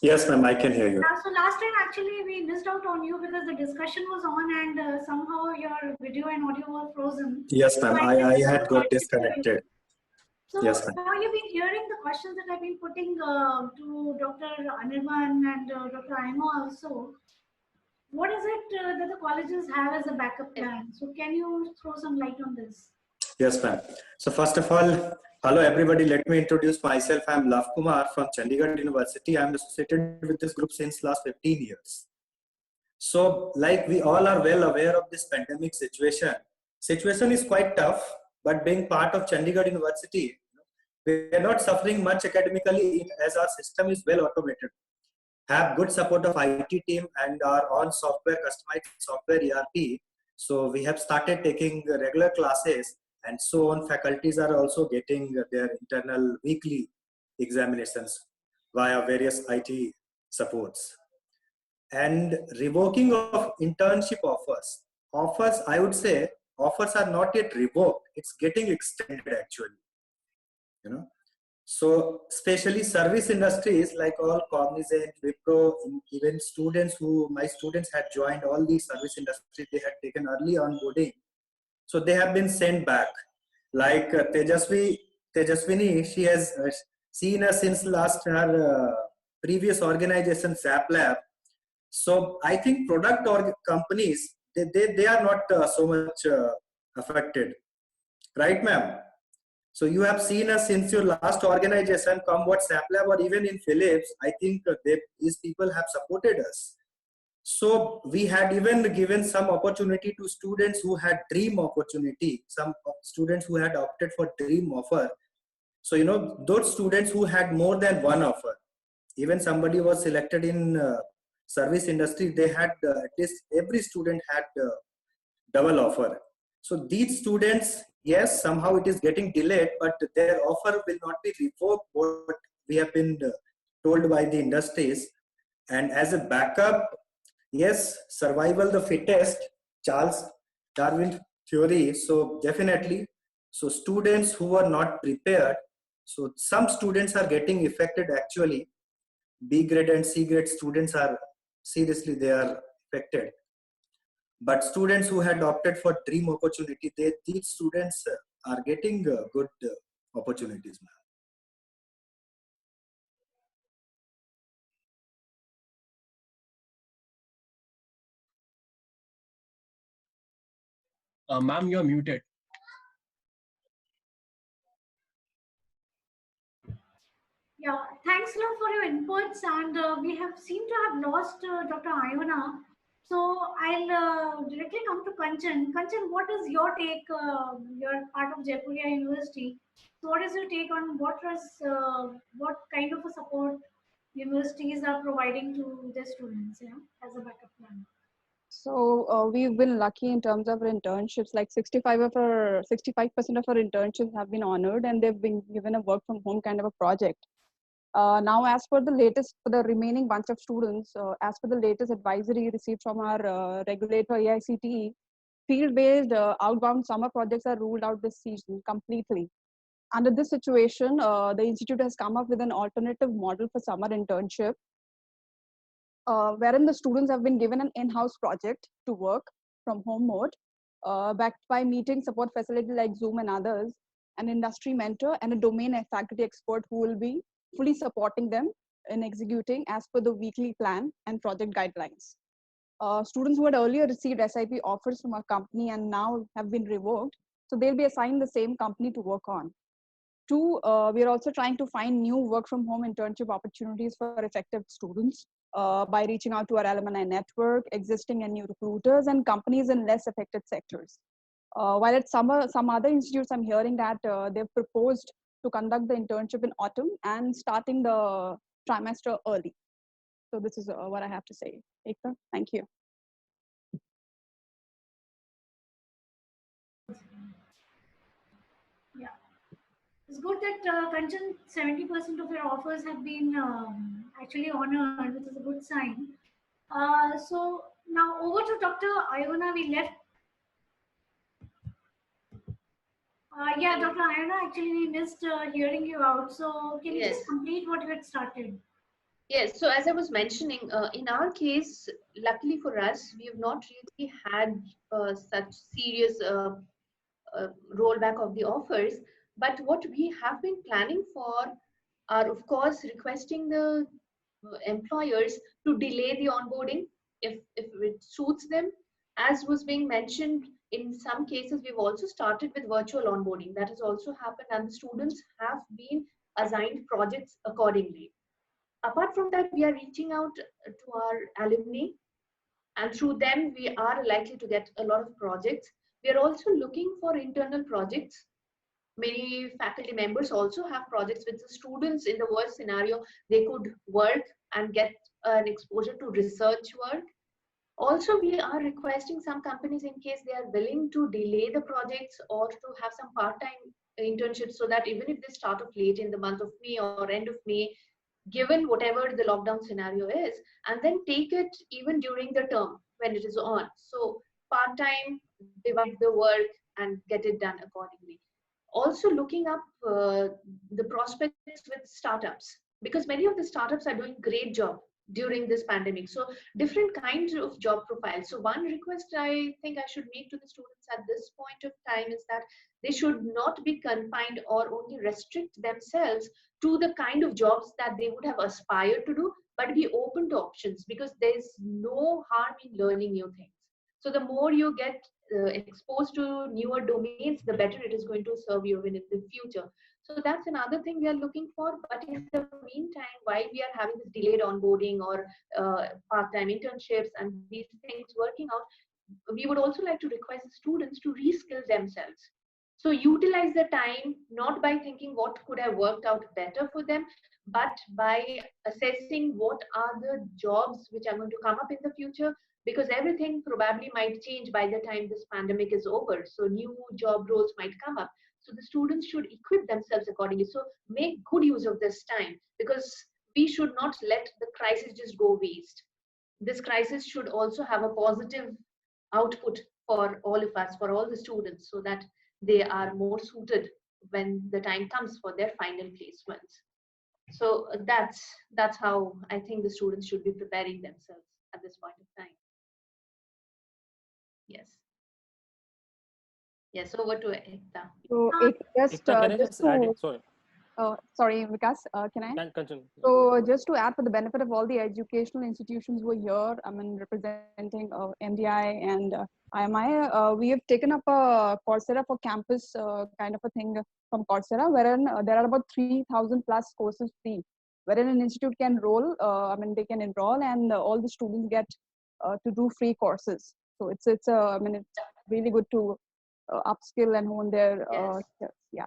Yes, ma'am, I can hear you. So last time actually we missed out on you because the discussion was on and somehow your video and audio were frozen. Yes, ma'am, So I had got disconnected. So yes, now you've been hearing the questions that I've been putting to Dr. Anirban and Dr. Aimo also. What is it that the colleges have as a backup plan? So can you throw some light on this? Yes, ma'am. So first of all, hello everybody. Let me introduce myself. I'm Lav Kumar from Chandigarh University. I'm associated with this group since last 15 years. So like we all are well aware of this pandemic situation. Situation is quite tough, but being part of Chandigarh University, we are not suffering much academically as our system is well automated. Have good support of IT team and our own software, customized software ERP. So we have started taking regular classes, and so on. Faculties are also getting their internal weekly examinations via various IT supports. And revoking of internship offers. Offers, I would say, offers are not yet revoked. It's getting extended actually. So especially service industries like all Cognizant, Wipro, even students my students had joined all these service industries, they had taken early onboarding. So they have been sent back. Like Tejaswini, she has seen us since last her previous organization, Zap Lab. So I think product or companies, they are not so much affected. Right, ma'am? So you have seen us since your last organization, come what SAPLab or even in Philips, I think these people have supported us. So we had even given some opportunity to students who had dream opportunity, some students who had opted for dream offer. So, those students who had more than one offer, even somebody was selected in service industry, they had at least every student had double offer. So these students, yes, somehow it is getting delayed, but their offer will not be revoked, what we have been told by the industries. And as a backup, yes, survival the fittest, Charles Darwin theory. So definitely, so students who are not prepared, so some students are getting affected actually. B grade and C grade students are seriously, they are affected. But students who had opted for dream opportunity, these students are getting good opportunities now. Ma'am, you're muted. Yeah, thanks a lot for your inputs, and we have seemed to have lost Dr. Iona. So I'll directly come to Kanchan. Kanchan, what is your take? You're part of Jaipuria University. So what is your take on what kind of a support universities are providing to their students, as a backup plan? So we've been lucky in terms of our internships. Like 65% of our internships have been honored, and they've been given a work from home kind of a project. Now, as for the latest, for the remaining bunch of students, as for the latest advisory received from our regulator AICTE, field-based outbound summer projects are ruled out this season completely. Under this situation, the institute has come up with an alternative model for summer internship, wherein the students have been given an in-house project to work from home mode, backed by meeting support facility like Zoom and others, an industry mentor and a domain and faculty expert who will be fully supporting them in executing as per the weekly plan and project guidelines. Students who had earlier received SIP offers from our company and now have been revoked, so they'll be assigned the same company to work on. Two, we are also trying to find new work from home internship opportunities for affected students by reaching out to our alumni network, existing and new recruiters, and companies in less affected sectors. While at some other institutes, I'm hearing that they've proposed to conduct the internship in autumn and starting the trimester early. So this is what I have to say. Ekta, thank you. Yeah. It's good that Kanchan, 70% of your offers have been actually honored, which is a good sign. So now over to Dr. Iona. We left. Yeah, Dr. Iona, actually we missed hearing you out. So can you just complete what you had started? Yes, so as I was mentioning, in our case, luckily for us, we have not really had such serious rollback of the offers. But what we have been planning for are, of course, requesting the employers to delay the onboarding if it suits them. As was being mentioned, in some cases, we've also started with virtual onboarding. That has also happened, and the students have been assigned projects accordingly. Apart from that, we are reaching out to our alumni, and through them, we are likely to get a lot of projects. We are also looking for internal projects. Many faculty members also have projects with the students. In the worst scenario, they could work and get an exposure to research work. Also, we are requesting some companies, in case they are willing to delay the projects or to have some part-time internships, so that even if they start off late in the month of May or end of May, given whatever the lockdown scenario is, and then take it even during the term when it is on. So part-time, divide the work and get it done accordingly. Also looking up the prospects with startups, because many of the startups are doing great job during this pandemic. So different kinds of job profiles. So one request I think I should make to the students at this point of time is that they should not be confined or only restrict themselves to the kind of jobs that they would have aspired to do, but be open to options, because there's no harm in learning new things. So the more you get exposed to newer domains, the better it is going to serve you in the future. So that's another thing we are looking for. But in the meantime, while we are having this delayed onboarding or part-time internships and these things working out, we would also like to request the students to reskill themselves. So utilize the time, not by thinking what could have worked out better for them, but by assessing what are the jobs which are going to come up in the future, because everything probably might change by the time this pandemic is over. So new job roles might come up. So the students should equip themselves accordingly. So make good use of this time, because we should not let the crisis just go waste. This crisis should also have a positive output for all of us, for all the students, so that they are more suited when the time comes for their final placements. So that's how I think the students should be preparing themselves at this point of time. Yes, over to Ekta. So just Ekta, can I just just add to it? Sorry. sorry, Vikas, can I? Can continue. So just to add, for the benefit of all the educational institutions who are here, I mean, representing MDI and We have taken up a Coursera for Campus kind of a thing from Coursera, wherein there are about 3,000 plus courses free, wherein an institute can enroll, they can enroll and all the students get to do free courses. So it's really good to upskill and hone their Yes. skills. Yeah.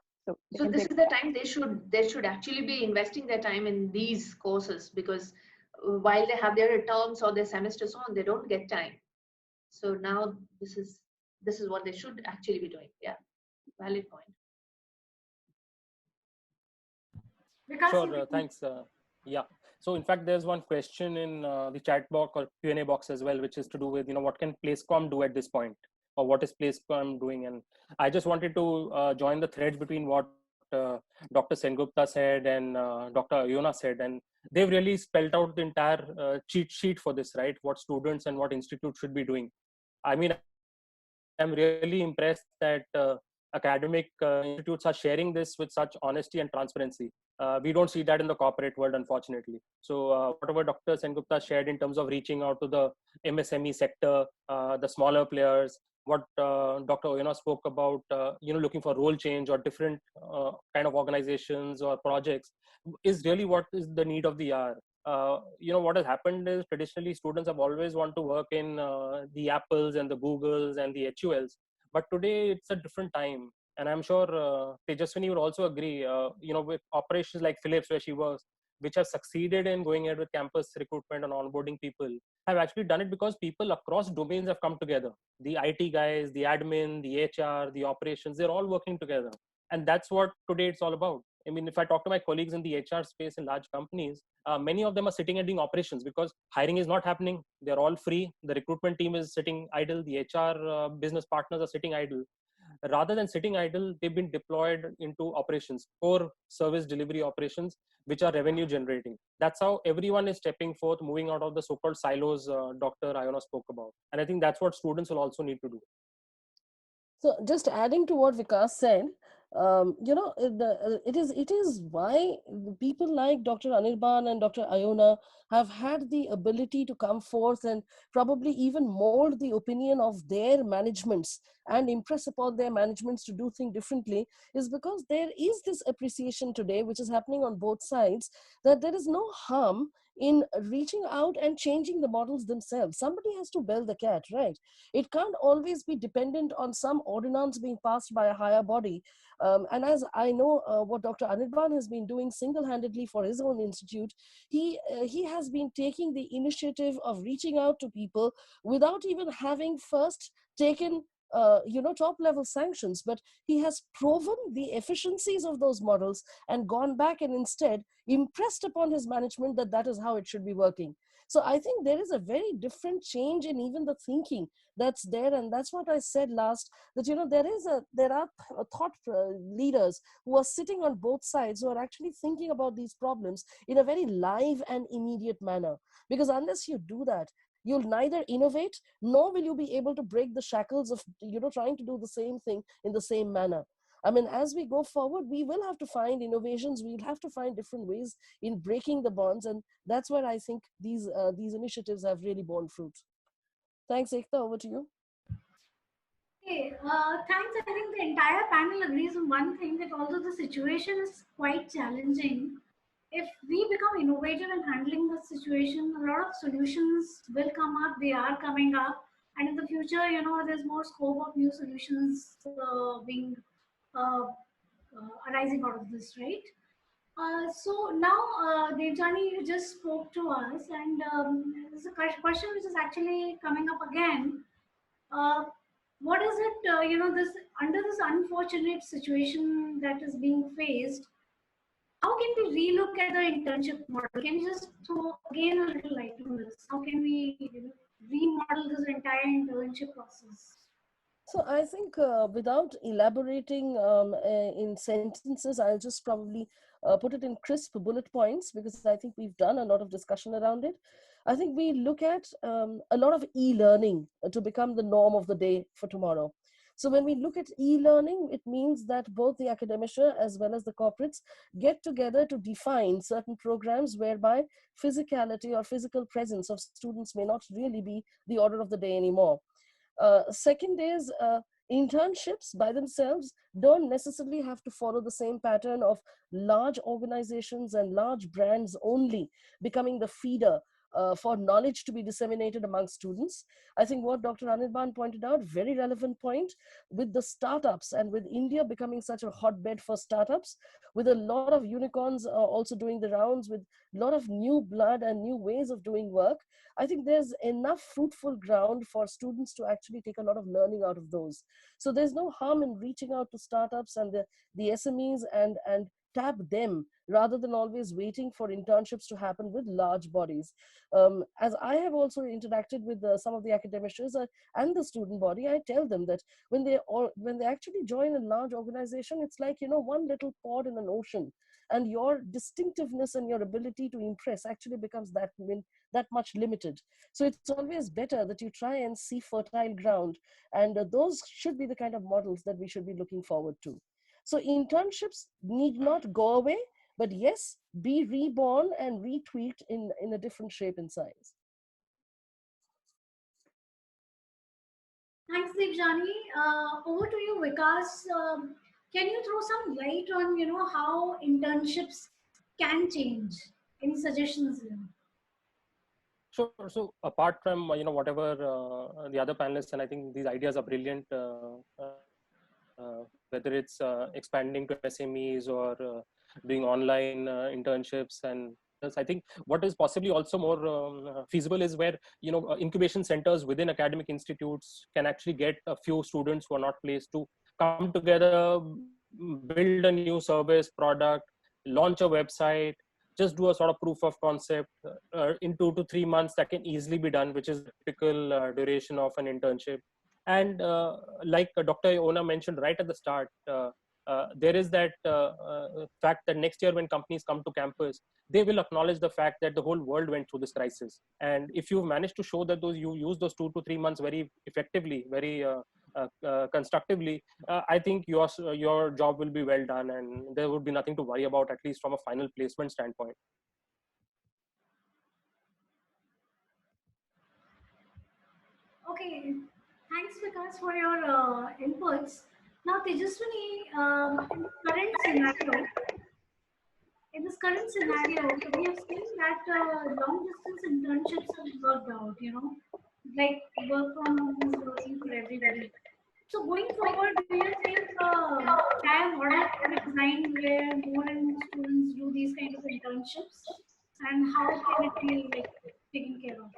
So this is the time they should actually be investing their time in these courses, because while they have their terms or their semesters on, they don't get time. So now this is what they should actually be doing. Yeah, valid point. Vikas, you Sure, thanks. Yeah. So in fact, there's one question in the chat box or Q&A box as well, which is to do with, what can Placecom do at this point, or what is Placecom doing? And I just wanted to join the threads between what Dr. Sengupta said and Dr. Ayona said, and they've really spelled out the entire cheat sheet for this, right? What students and what institutes should be doing. I mean, I'm really impressed that academic institutes are sharing this with such honesty and transparency. We don't see that in the corporate world, unfortunately. So whatever Dr. Sengupta shared in terms of reaching out to the MSME sector, the smaller players, what Dr. Oyana spoke about, looking for role change or different kind of organizations or projects, is really what is the need of the hour. What has happened is traditionally students have always want to work in the Apples and the Googles and the HULs, but today it's a different time. And I'm sure Tejaswini would also agree, with operations like Philips, where she works, which have succeeded in going ahead with campus recruitment and onboarding people, have actually done it because people across domains have come together. The IT guys, the admin, the HR, the operations, they're all working together. And that's what today it's all about. I mean, if I talk to my colleagues in the HR space in large companies, many of them are sitting and doing operations because hiring is not happening. They're all free. The recruitment team is sitting idle. The HR business partners are sitting idle. Rather than sitting idle, they've been deployed into operations, core service delivery operations, which are revenue generating. That's how everyone is stepping forth, moving out of the so-called silos Dr. Ayona spoke about. And I think that's what students will also need to do. So just adding to what Vikas said, it is why people like Dr. Anirban and Dr. Ayona have had the ability to come forth and probably even mold the opinion of their managements and impress upon their managements to do things differently, is because there is this appreciation today, which is happening on both sides, that there is no harm in reaching out and changing the models themselves. Somebody has to bell the cat, right? It can't always be dependent on some ordinance being passed by a higher body. And as I know what Dr. Anirban has been doing single-handedly for his own institute, he has been taking the initiative of reaching out to people without even having first taken top level sanctions, but he has proven the efficiencies of those models and gone back and instead impressed upon his management that that is how it should be working. So I think there is a very different change in even the thinking that's there, and that's what I said last, that there are thought leaders who are sitting on both sides who are actually thinking about these problems in a very live and immediate manner. Because unless you do that, you'll neither innovate nor will you be able to break the shackles of trying to do the same thing in the same manner. I mean, as we go forward, we will have to find innovations. We'll have to find different ways in breaking the bonds, and that's where I think these initiatives have really borne fruit. Thanks, Ekta. Over to you. Okay, thanks. I think the entire panel agrees on one thing, that although the situation is quite challenging, if we become innovative in handling the situation, a lot of solutions will come up. They are coming up, and in the future, there's more scope of new solutions being arising out of this, right? So now, Devjani, you just spoke to us, and there's a question which is actually coming up again. What is it, this under this unfortunate situation that is being faced, how can we relook at the internship model? Can you just throw again a little light on this? How can we remodel this entire internship process? So I think without elaborating in sentences, I'll just probably put it in crisp bullet points, because I think we've done a lot of discussion around it. I think we look at a lot of e-learning to become the norm of the day for tomorrow. So when we look at e-learning, it means that both the academia as well as the corporates get together to define certain programs whereby physicality or physical presence of students may not really be the order of the day anymore. Second is internships by themselves don't necessarily have to follow the same pattern of large organizations and large brands only becoming the feeder for knowledge to be disseminated among students. I think what Dr. Anirban pointed out, very relevant point, with the startups and with India becoming such a hotbed for startups, with a lot of unicorns also doing the rounds, with a lot of new blood and new ways of doing work, I think there's enough fruitful ground for students to actually take a lot of learning out of those. So there's no harm in reaching out to startups and the SMEs and tap them rather than always waiting for internships to happen with large bodies. As I have also interacted with some of the academicians and the student body, I tell them that when they actually join a large organization, it's like, you know, one little pod in an ocean, and your distinctiveness and your ability to impress actually becomes that much limited. So it's always better that you try and see fertile ground, and those should be the kind of models that we should be looking forward to. So internships need not go away, but yes, be reborn and retweaked in a different shape and size. Thanks, Deepjani. Over to you, Vikas. Can you throw some light on, you know, how internships can change? Any suggestions here? Sure. So apart from whatever the other panelists, and I think these ideas are brilliant. Whether it's expanding to SMEs or doing online internships, and I think what is possibly also more feasible is where incubation centers within academic institutes can actually get a few students who are not placed to come together, build a new service product, launch a website, just do a sort of proof of concept in 2 to 3 months. That can easily be done, which is the typical duration of an internship. And like Dr. Ona mentioned right at the start, there is that fact that next year when companies come to campus, they will acknowledge the fact that the whole world went through this crisis. And if you've managed to show that you use those 2 to 3 months very effectively, very constructively, I think your job will be well done, and there would be nothing to worry about, at least from a final placement standpoint. Okay, thanks, Vikas, for your inputs. Now, Tejaswini, in this current scenario, we have seen that long distance internships have worked out, you know, like work from home is working for everybody. So going forward, do you think entire model can be designed where more and more students do these kind of internships, and how can it be like taken care of?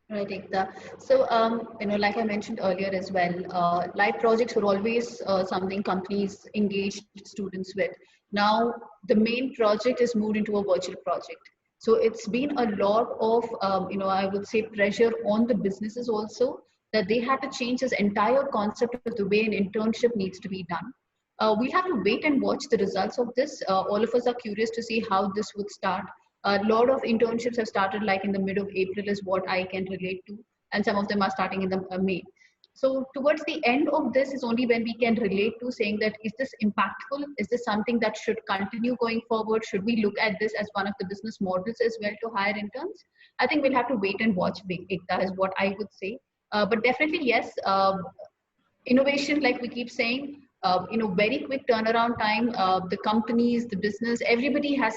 Right, Ekta. So, like I mentioned earlier as well, live projects were always something companies engaged students with. Now, the main project is moved into a virtual project. So it's been a lot of, I would say pressure on the businesses also, that they had to change this entire concept of the way an internship needs to be done. We'll have to wait and watch the results of this. All of us are curious to see how this would start. A lot of internships have started like in the mid of April is what I can relate to. And some of them are starting in the May. So towards the end of this is only when we can relate to saying that, is this impactful? Is this something that should continue going forward? Should we look at this as one of the business models as well to hire interns? I think we'll have to wait and watch, Ekta, is what I would say. But definitely, yes, innovation, like we keep saying, very quick turnaround time. The companies, the business, everybody has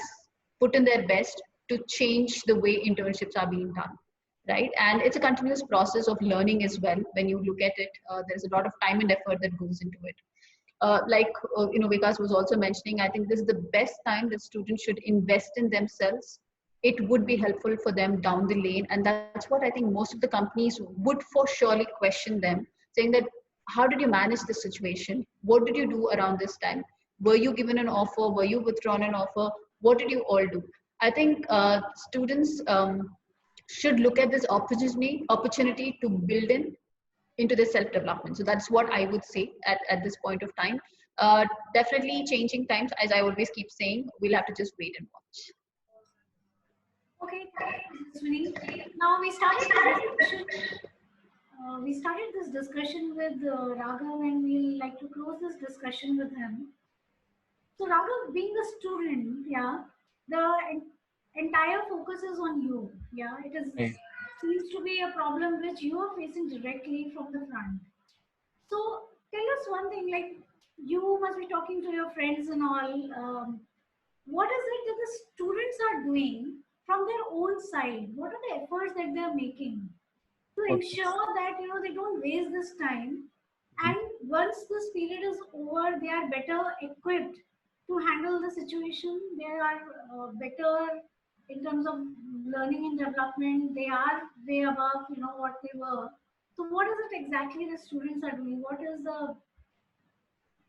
put in their best to change the way internships are being done, right? And it's a continuous process of learning as well. When you look at it, there's a lot of time and effort that goes into it. Vikas was also mentioning, I think this is the best time that students should invest in themselves. It would be helpful for them down the lane. And that's what I think most of the companies would for surely question them, saying that, how did you manage this situation? What did you do around this time? Were you given an offer? Were you withdrawn an offer? What did you all do? I think students should look at this opportunity to build into their self-development. So that's what I would say at this point of time. Definitely changing times, as I always keep saying, we'll have to just wait and watch. Okay, thanks, Swini. Now we started this discussion with Raghav, and we'll like to close this discussion with him. So Raghav, being a student, yeah, the entire focus is on you. Yeah, it is seems to be a problem which you are facing directly from the front. So tell us one thing, like you must be talking to your friends and all. What is it that the students are doing from their own side? What are the efforts that they are making to Okay. ensure that they don't waste this time, and once this period is over, they are better equipped to handle the situation. They are better in terms of learning and development. They are way above what they were. So what is it exactly the students are doing? What is the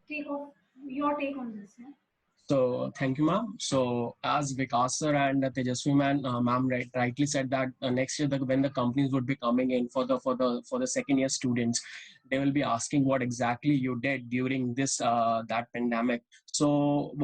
take of your take on this? Yeah? So thank you, ma'am. So as Vikas sir and Tejasvi ma'am rightly said that next year when the companies would be coming in for the second year students, they will be asking what exactly you did during this that pandemic. So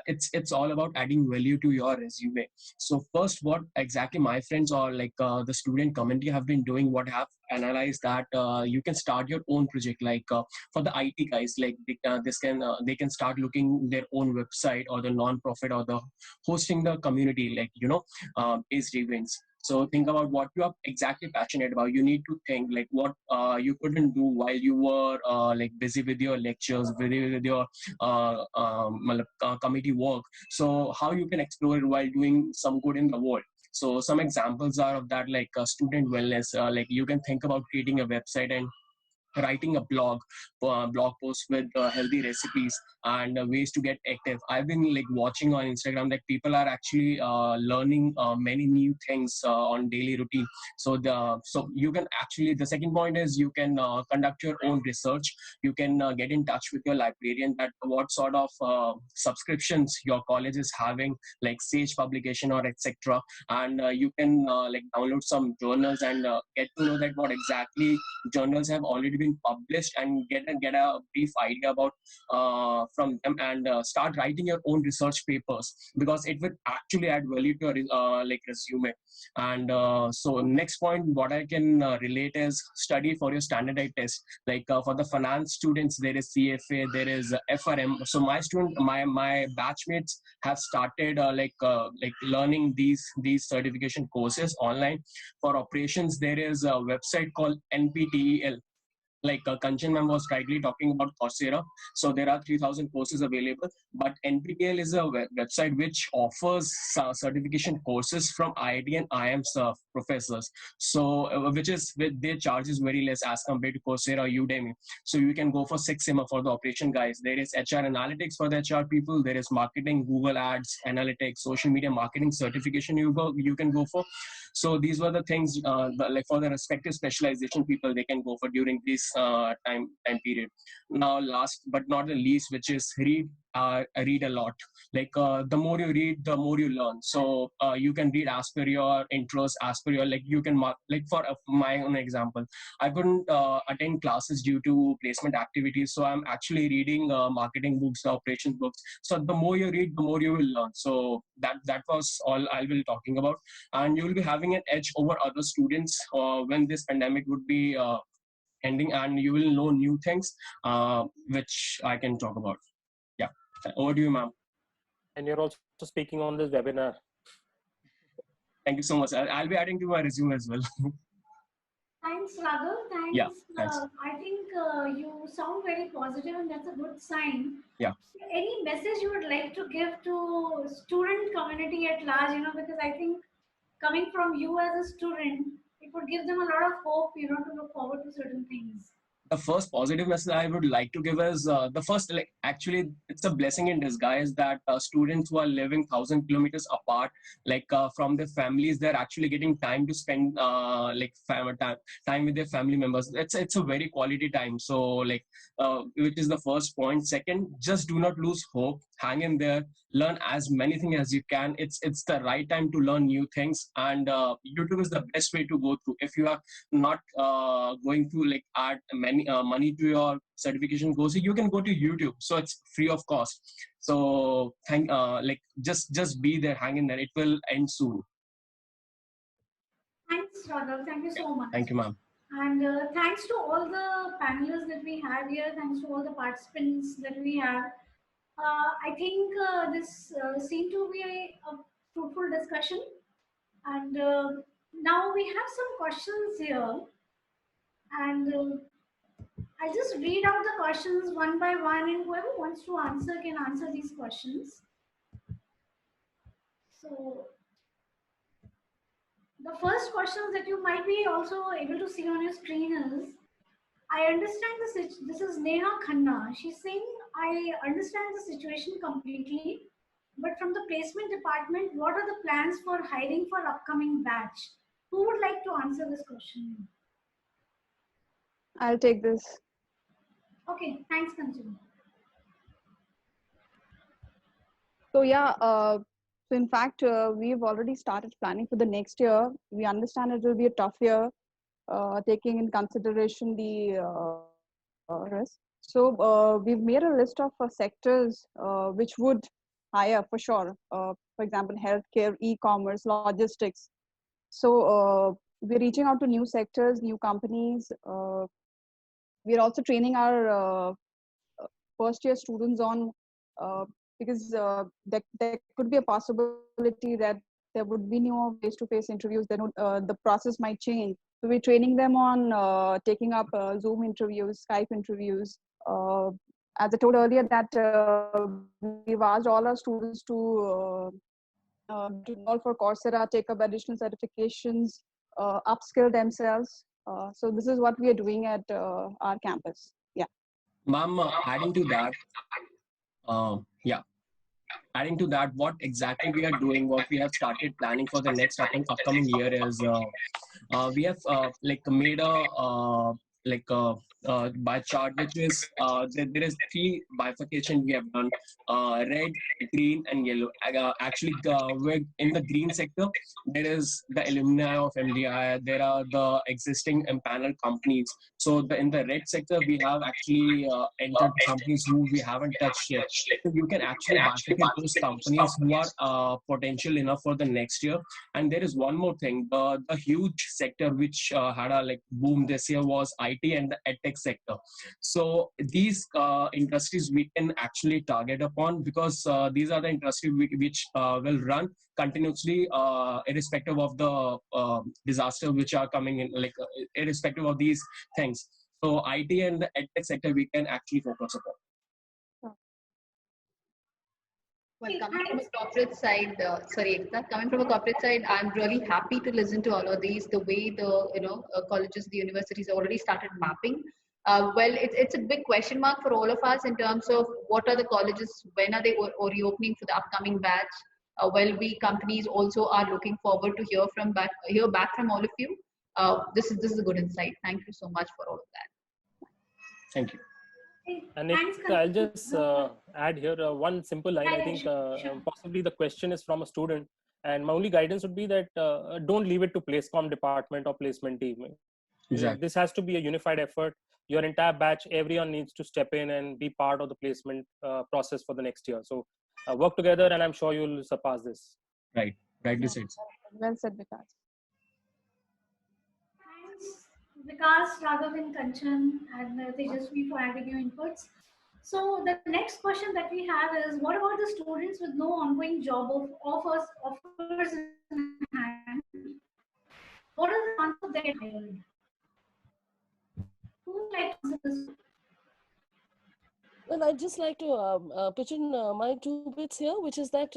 it's all about adding value to your resume. So first, what exactly my friends or like the student community have been doing, what have analyzed that you can start your own project like. For the IT guys, like they can start looking their own website or the non-profit or the hosting the community, like based events. So think about what you are exactly passionate about. You need to think like what you couldn't do while you were like busy with your lectures, busy with your committee work. So how you can explore it while doing some good in the world. So some examples are of that, like student wellness. Like you can think about creating a website and writing a blog post with healthy recipes and ways to get active. I've been like watching on Instagram that people are actually learning many new things on daily routine. So you can actually, the second point is you can conduct your own research. You can get in touch with your librarian that what sort of subscriptions your college is having, like Sage publication or etc. And you can like download some journals and get to know that what exactly journals have already been published, and get a brief idea about from them, and start writing your own research papers, because it will actually add value to your like resume. And so next point what I can relate is study for your standardized test. Like for the finance students there is CFA, there is FRM. So my batchmates have started like learning these certification courses online. For operations there is a website called NPTEL, like Kanchan ma'am was rightly talking about Coursera. So there are 3,000 courses available, but NPTEL is a website which offers certification courses from IIT and IIM's professors. So with their charges very less as compared to Coursera or Udemy. So you can go for 6 SIMA for the operation guys. There is HR analytics for the HR people. There is marketing, Google Ads, analytics, social media marketing certification you can go for. So these were the things like for the respective specialization people they can go for during this time period. Now last but not the least, which is read a lot. Like the more you read the more you learn. So you can read as per your interests, as per your, like you can like for my own example, I couldn't attend classes due to placement activities, so I'm actually reading marketing books, operations books. So the more you read the more you will learn. So that was all I will be talking about, and you will be having an edge over other students when this pandemic would be ending, and you will know new things which I can talk about. Yeah, over to you, ma'am. And you're also speaking on this webinar. Thank you so much. I'll be adding to my resume as well. Thanks, Raghav. Thanks. Yeah, thanks. I think you sound very positive, and that's a good sign. Yeah. Any message you would like to give to student community at large? Because I think coming from you as a student, it would give them a lot of hope, to look forward to certain things. The first positive message I would like to give is the first, like actually it's a blessing in disguise that students who are living 1,000 kilometers apart, like from their families, they're actually getting time to spend like time with their family members. It's a very quality time. So like which is the first point. Second, just do not lose hope. Hang in there. Learn as many things as you can. It's the right time to learn new things, and YouTube is the best way to go through. If you are not going to like add money to your certification course, you can go to YouTube. So it's free of cost. So like just be there, hang in there. It will end soon. Thanks, Raghav. Thank you so much. Thank you, ma'am. And thanks to all the panelists that we have here. Thanks to all the participants that we have. I think this seemed to be a fruitful discussion. And Now we have some questions here, and I'll just read out the questions one by one, and whoever wants to answer can answer these questions. So the first questions that you might be also able to see on your screen is, I understand this is Neha Khanna. She's saying, I understand the situation completely, but from the placement department, what are the plans for hiring for upcoming batch? Who would like to answer this question? I'll take this. Okay, thanks, Kanchan. So yeah, so in fact, we've already started planning for the next year. We understand it will be a tough year, taking in consideration the risk. So we've made a list of sectors which would hire for sure. For example, healthcare, e-commerce, logistics. So we're reaching out to new sectors, new companies. We're also training our first year students on because there could be a possibility that there would be no face-to-face interviews. Then the process might change. So we're training them on taking up Zoom interviews, Skype interviews. As I told earlier, that we've asked all our students to enroll for Coursera, take up additional certifications, upskill themselves. So this is what we are doing at our campus. Yeah. Ma'am, adding to that, yeah, adding to that, what exactly we are doing, what we have started planning for the next upcoming year is we have like made a bar chart, which is there is three bifurcation we have done: red, green, and yellow. Actually, we're in the green sector. There is the alumni of MDI. There are the existing empaneled companies. So in the red sector, we have actually entered companies who we haven't touched yet. So you can actually bifurcate those companies who are potential enough for the next year. And there is one more thing: the huge sector which had a like boom this year was IT and the edtech sector. So these industries we can actually target upon, because these are the industries which will run continuously, irrespective of the disaster which are coming in, like irrespective of these things. So IT and the edtech sector we can actually focus upon. Well, coming from a corporate side, sorry, Ekta, coming from a corporate side, I'm really happy to listen to all of these. The way the colleges, the universities already started mapping. Well, it's a big question mark for all of us in terms of what are the colleges, when are they reopening for the upcoming batch. Well, we companies also are looking forward to hear back from all of you. This is a good insight. Thank you so much for all of that. Thank you. And Thanks, I'll just add here one simple line. I think Sure. possibly the question is from a student, and my only guidance would be that don't leave it to placecom department or placement team. Exactly. This has to be a unified effort. Your entire batch, everyone needs to step in and be part of the placement process for the next year. So work together, and I'm sure you'll surpass this. Right. Rightly said. Well said, Vikas. Thanks, Vikas, Raghav, and Kanchan, and Tejasvi for adding your inputs. So the next question that we have is, what about the students with no ongoing job offers in hand? What are the chances of they get hired? Who would like to answer this? Well, I'd just like to pitch in my 2 bits here, which is that,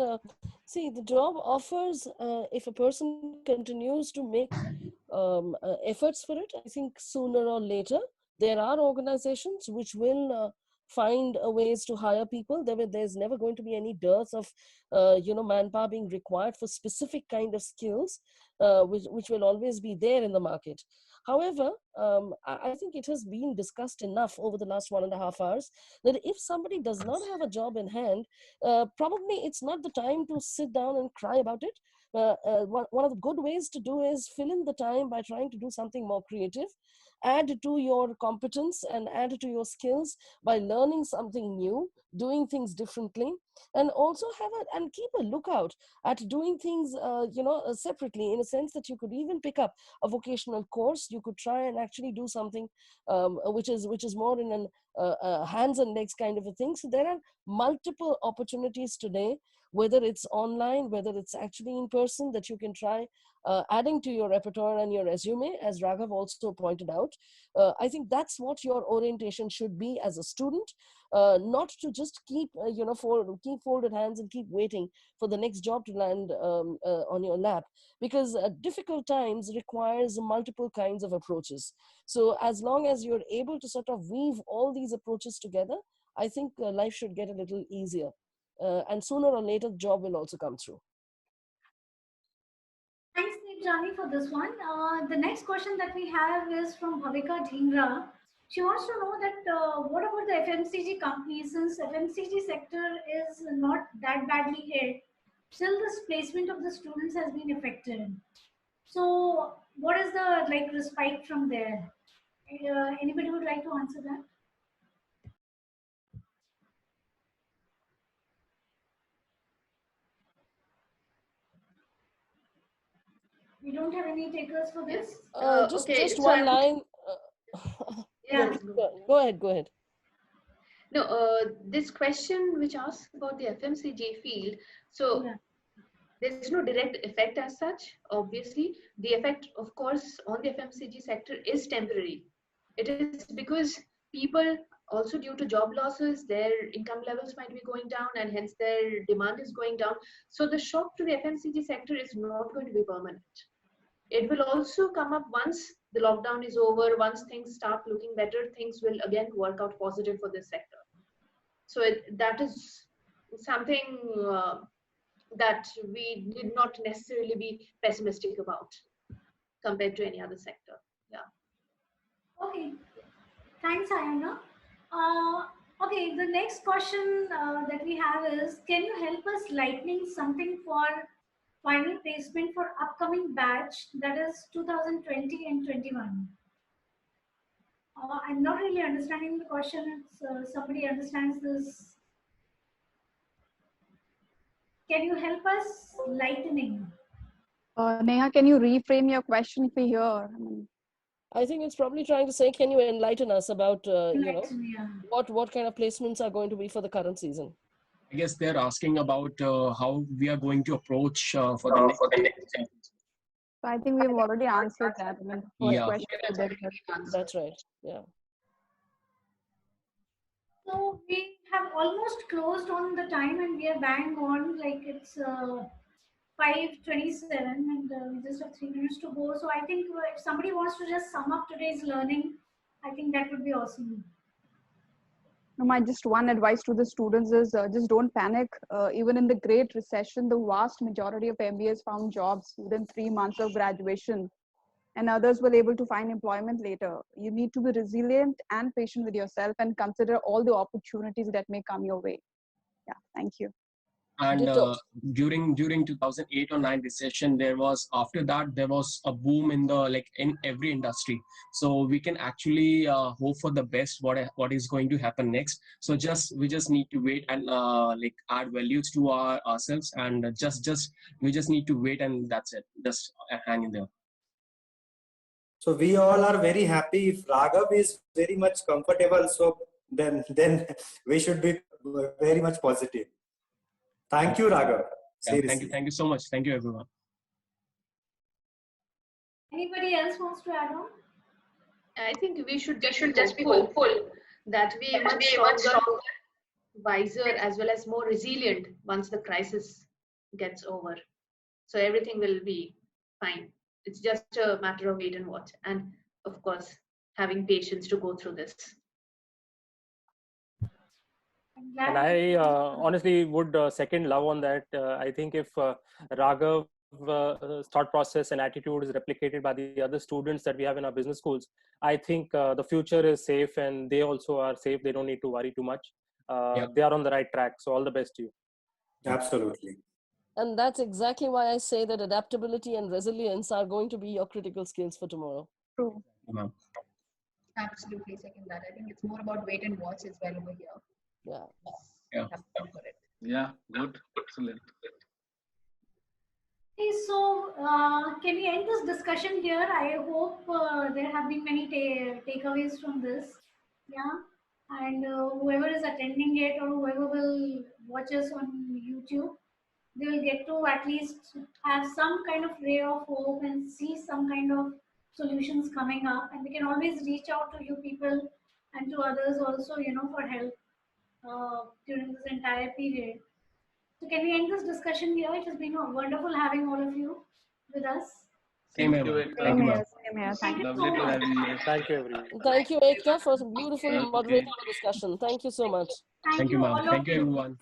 see, the job offers, if a person continues to make efforts for it, I think sooner or later, there are organizations which will find ways to hire people. There's never going to be any dearth of, manpower being required for specific kind of skills, which will always be there in the market. However, I think it has been discussed enough over the last 1.5 hours that if somebody does not have a job in hand, probably it's not the time to sit down and cry about it. One of the good ways to do is fill in the time by trying to do something more creative, add to your competence and add to your skills by learning something new, doing things differently, and also keep a lookout at doing things separately, in a sense that you could even pick up a vocational course. You could try and actually do something which is more in an hands and legs kind of a thing. So there are multiple opportunities today, whether it's online, whether it's actually in person, that you can try adding to your repertoire and your resume, as Raghav also pointed out. I think that's what your orientation should be as a student, not to just keep, keep folded hands and keep waiting for the next job to land on your lap, because difficult times requires multiple kinds of approaches. So as long as you're able to sort of weave all these approaches together, I think life should get a little easier. And sooner or later, the job will also come through. Thanks, Nijani, for this one. The next question that we have is from Bhavika Dhingra. She wants to know that what about the FMCG companies? Since FMCG sector is not that badly hit, still this placement of the students has been affected. So what is the respite from there? Anybody would like to answer that? We don't have any takers for this. Just one line. Yeah. Go ahead. No, this question which asks about the FMCG field, so Yeah. there's no direct effect as such. Obviously, the effect, of course, on the FMCG sector is temporary. It is because people, also due to job losses, their income levels might be going down, and hence their demand is going down. So the shock to the FMCG sector is not going to be permanent. It will also come up once the lockdown is over. Once things start looking better, things will again work out positive for this sector. So that is something that we did not necessarily be pessimistic about compared to any other sector. Yeah. Okay. Thanks, Ayana. Okay, the next question that we have is, can you help us lightning something for final placement for upcoming batch, that is 2020 and 21? I'm not really understanding the question. It's, somebody understands this. Can you help us lightening? Neha, can you reframe your question if we hear? I think it's probably trying to say, can you enlighten us about, Yeah. what kind of placements are going to be for the current season? I guess they're asking about how we are going to approach for the next. So I think we've already answered that. I mean, the first Yeah. question. That's right. Yeah. So we have almost closed on the time, and we are bang on, like it's 5:27, and we just have 3 minutes to go. So I think if somebody wants to just sum up today's learning, I think that would be awesome. My just one advice to the students is just don't panic. Even in the Great Recession, the vast majority of MBAs found jobs within 3 months of graduation, and others were able to find employment later. You need to be resilient and patient with yourself, and consider all the opportunities that may come your way. Yeah, thank you. And during 2008 or 9 recession, after that there was a boom in in every industry. So we can actually hope for the best what is going to happen next. So we just need to wait and add values to ourselves, and we just need to wait, and that's it. Just hang in there. So we all are very happy. If Raghav is very much comfortable, so then we should be very much positive. Thank you, Raghav. Yeah, thank you so much. Thank you, everyone. Anybody else wants to add on? I think we should just be hopeful that we are much stronger, wiser, as well as more resilient once the crisis gets over. So everything will be fine. It's just a matter of wait and watch, and of course, having patience to go through this. And I honestly would second love on that. I think if Raghav thought process and attitude is replicated by the other students that we have in our business schools, I think the future is safe, and they also are safe. They don't need to worry too much. They are on the right track. So all the best to you. Absolutely. And that's exactly why I say that adaptability and resilience are going to be your critical skills for tomorrow. True. Absolutely second that. I think it's more about wait and watch as well over here. Yeah. Yeah, good. Excellent. Okay, so can we end this discussion here? I hope there have been many takeaways from this. Yeah. and whoever is attending it or whoever will watch us on YouTube, they will get to at least have some kind of ray of hope and see some kind of solutions coming up, and they can always reach out to you people and to others also, for help during this entire period. So can we end this discussion here? It has been wonderful having all of you with us. Same Thank here, you, ma'am. Ekta. Thank you, ma'am. Same here. Thank you so Lovely to much. have you here. Thank you, everyone. Thank you, Ekta, for some beautiful Okay. moderating the discussion. Thank you so much. Thank Thank you, you ma'am. all Thank of you, you. everyone.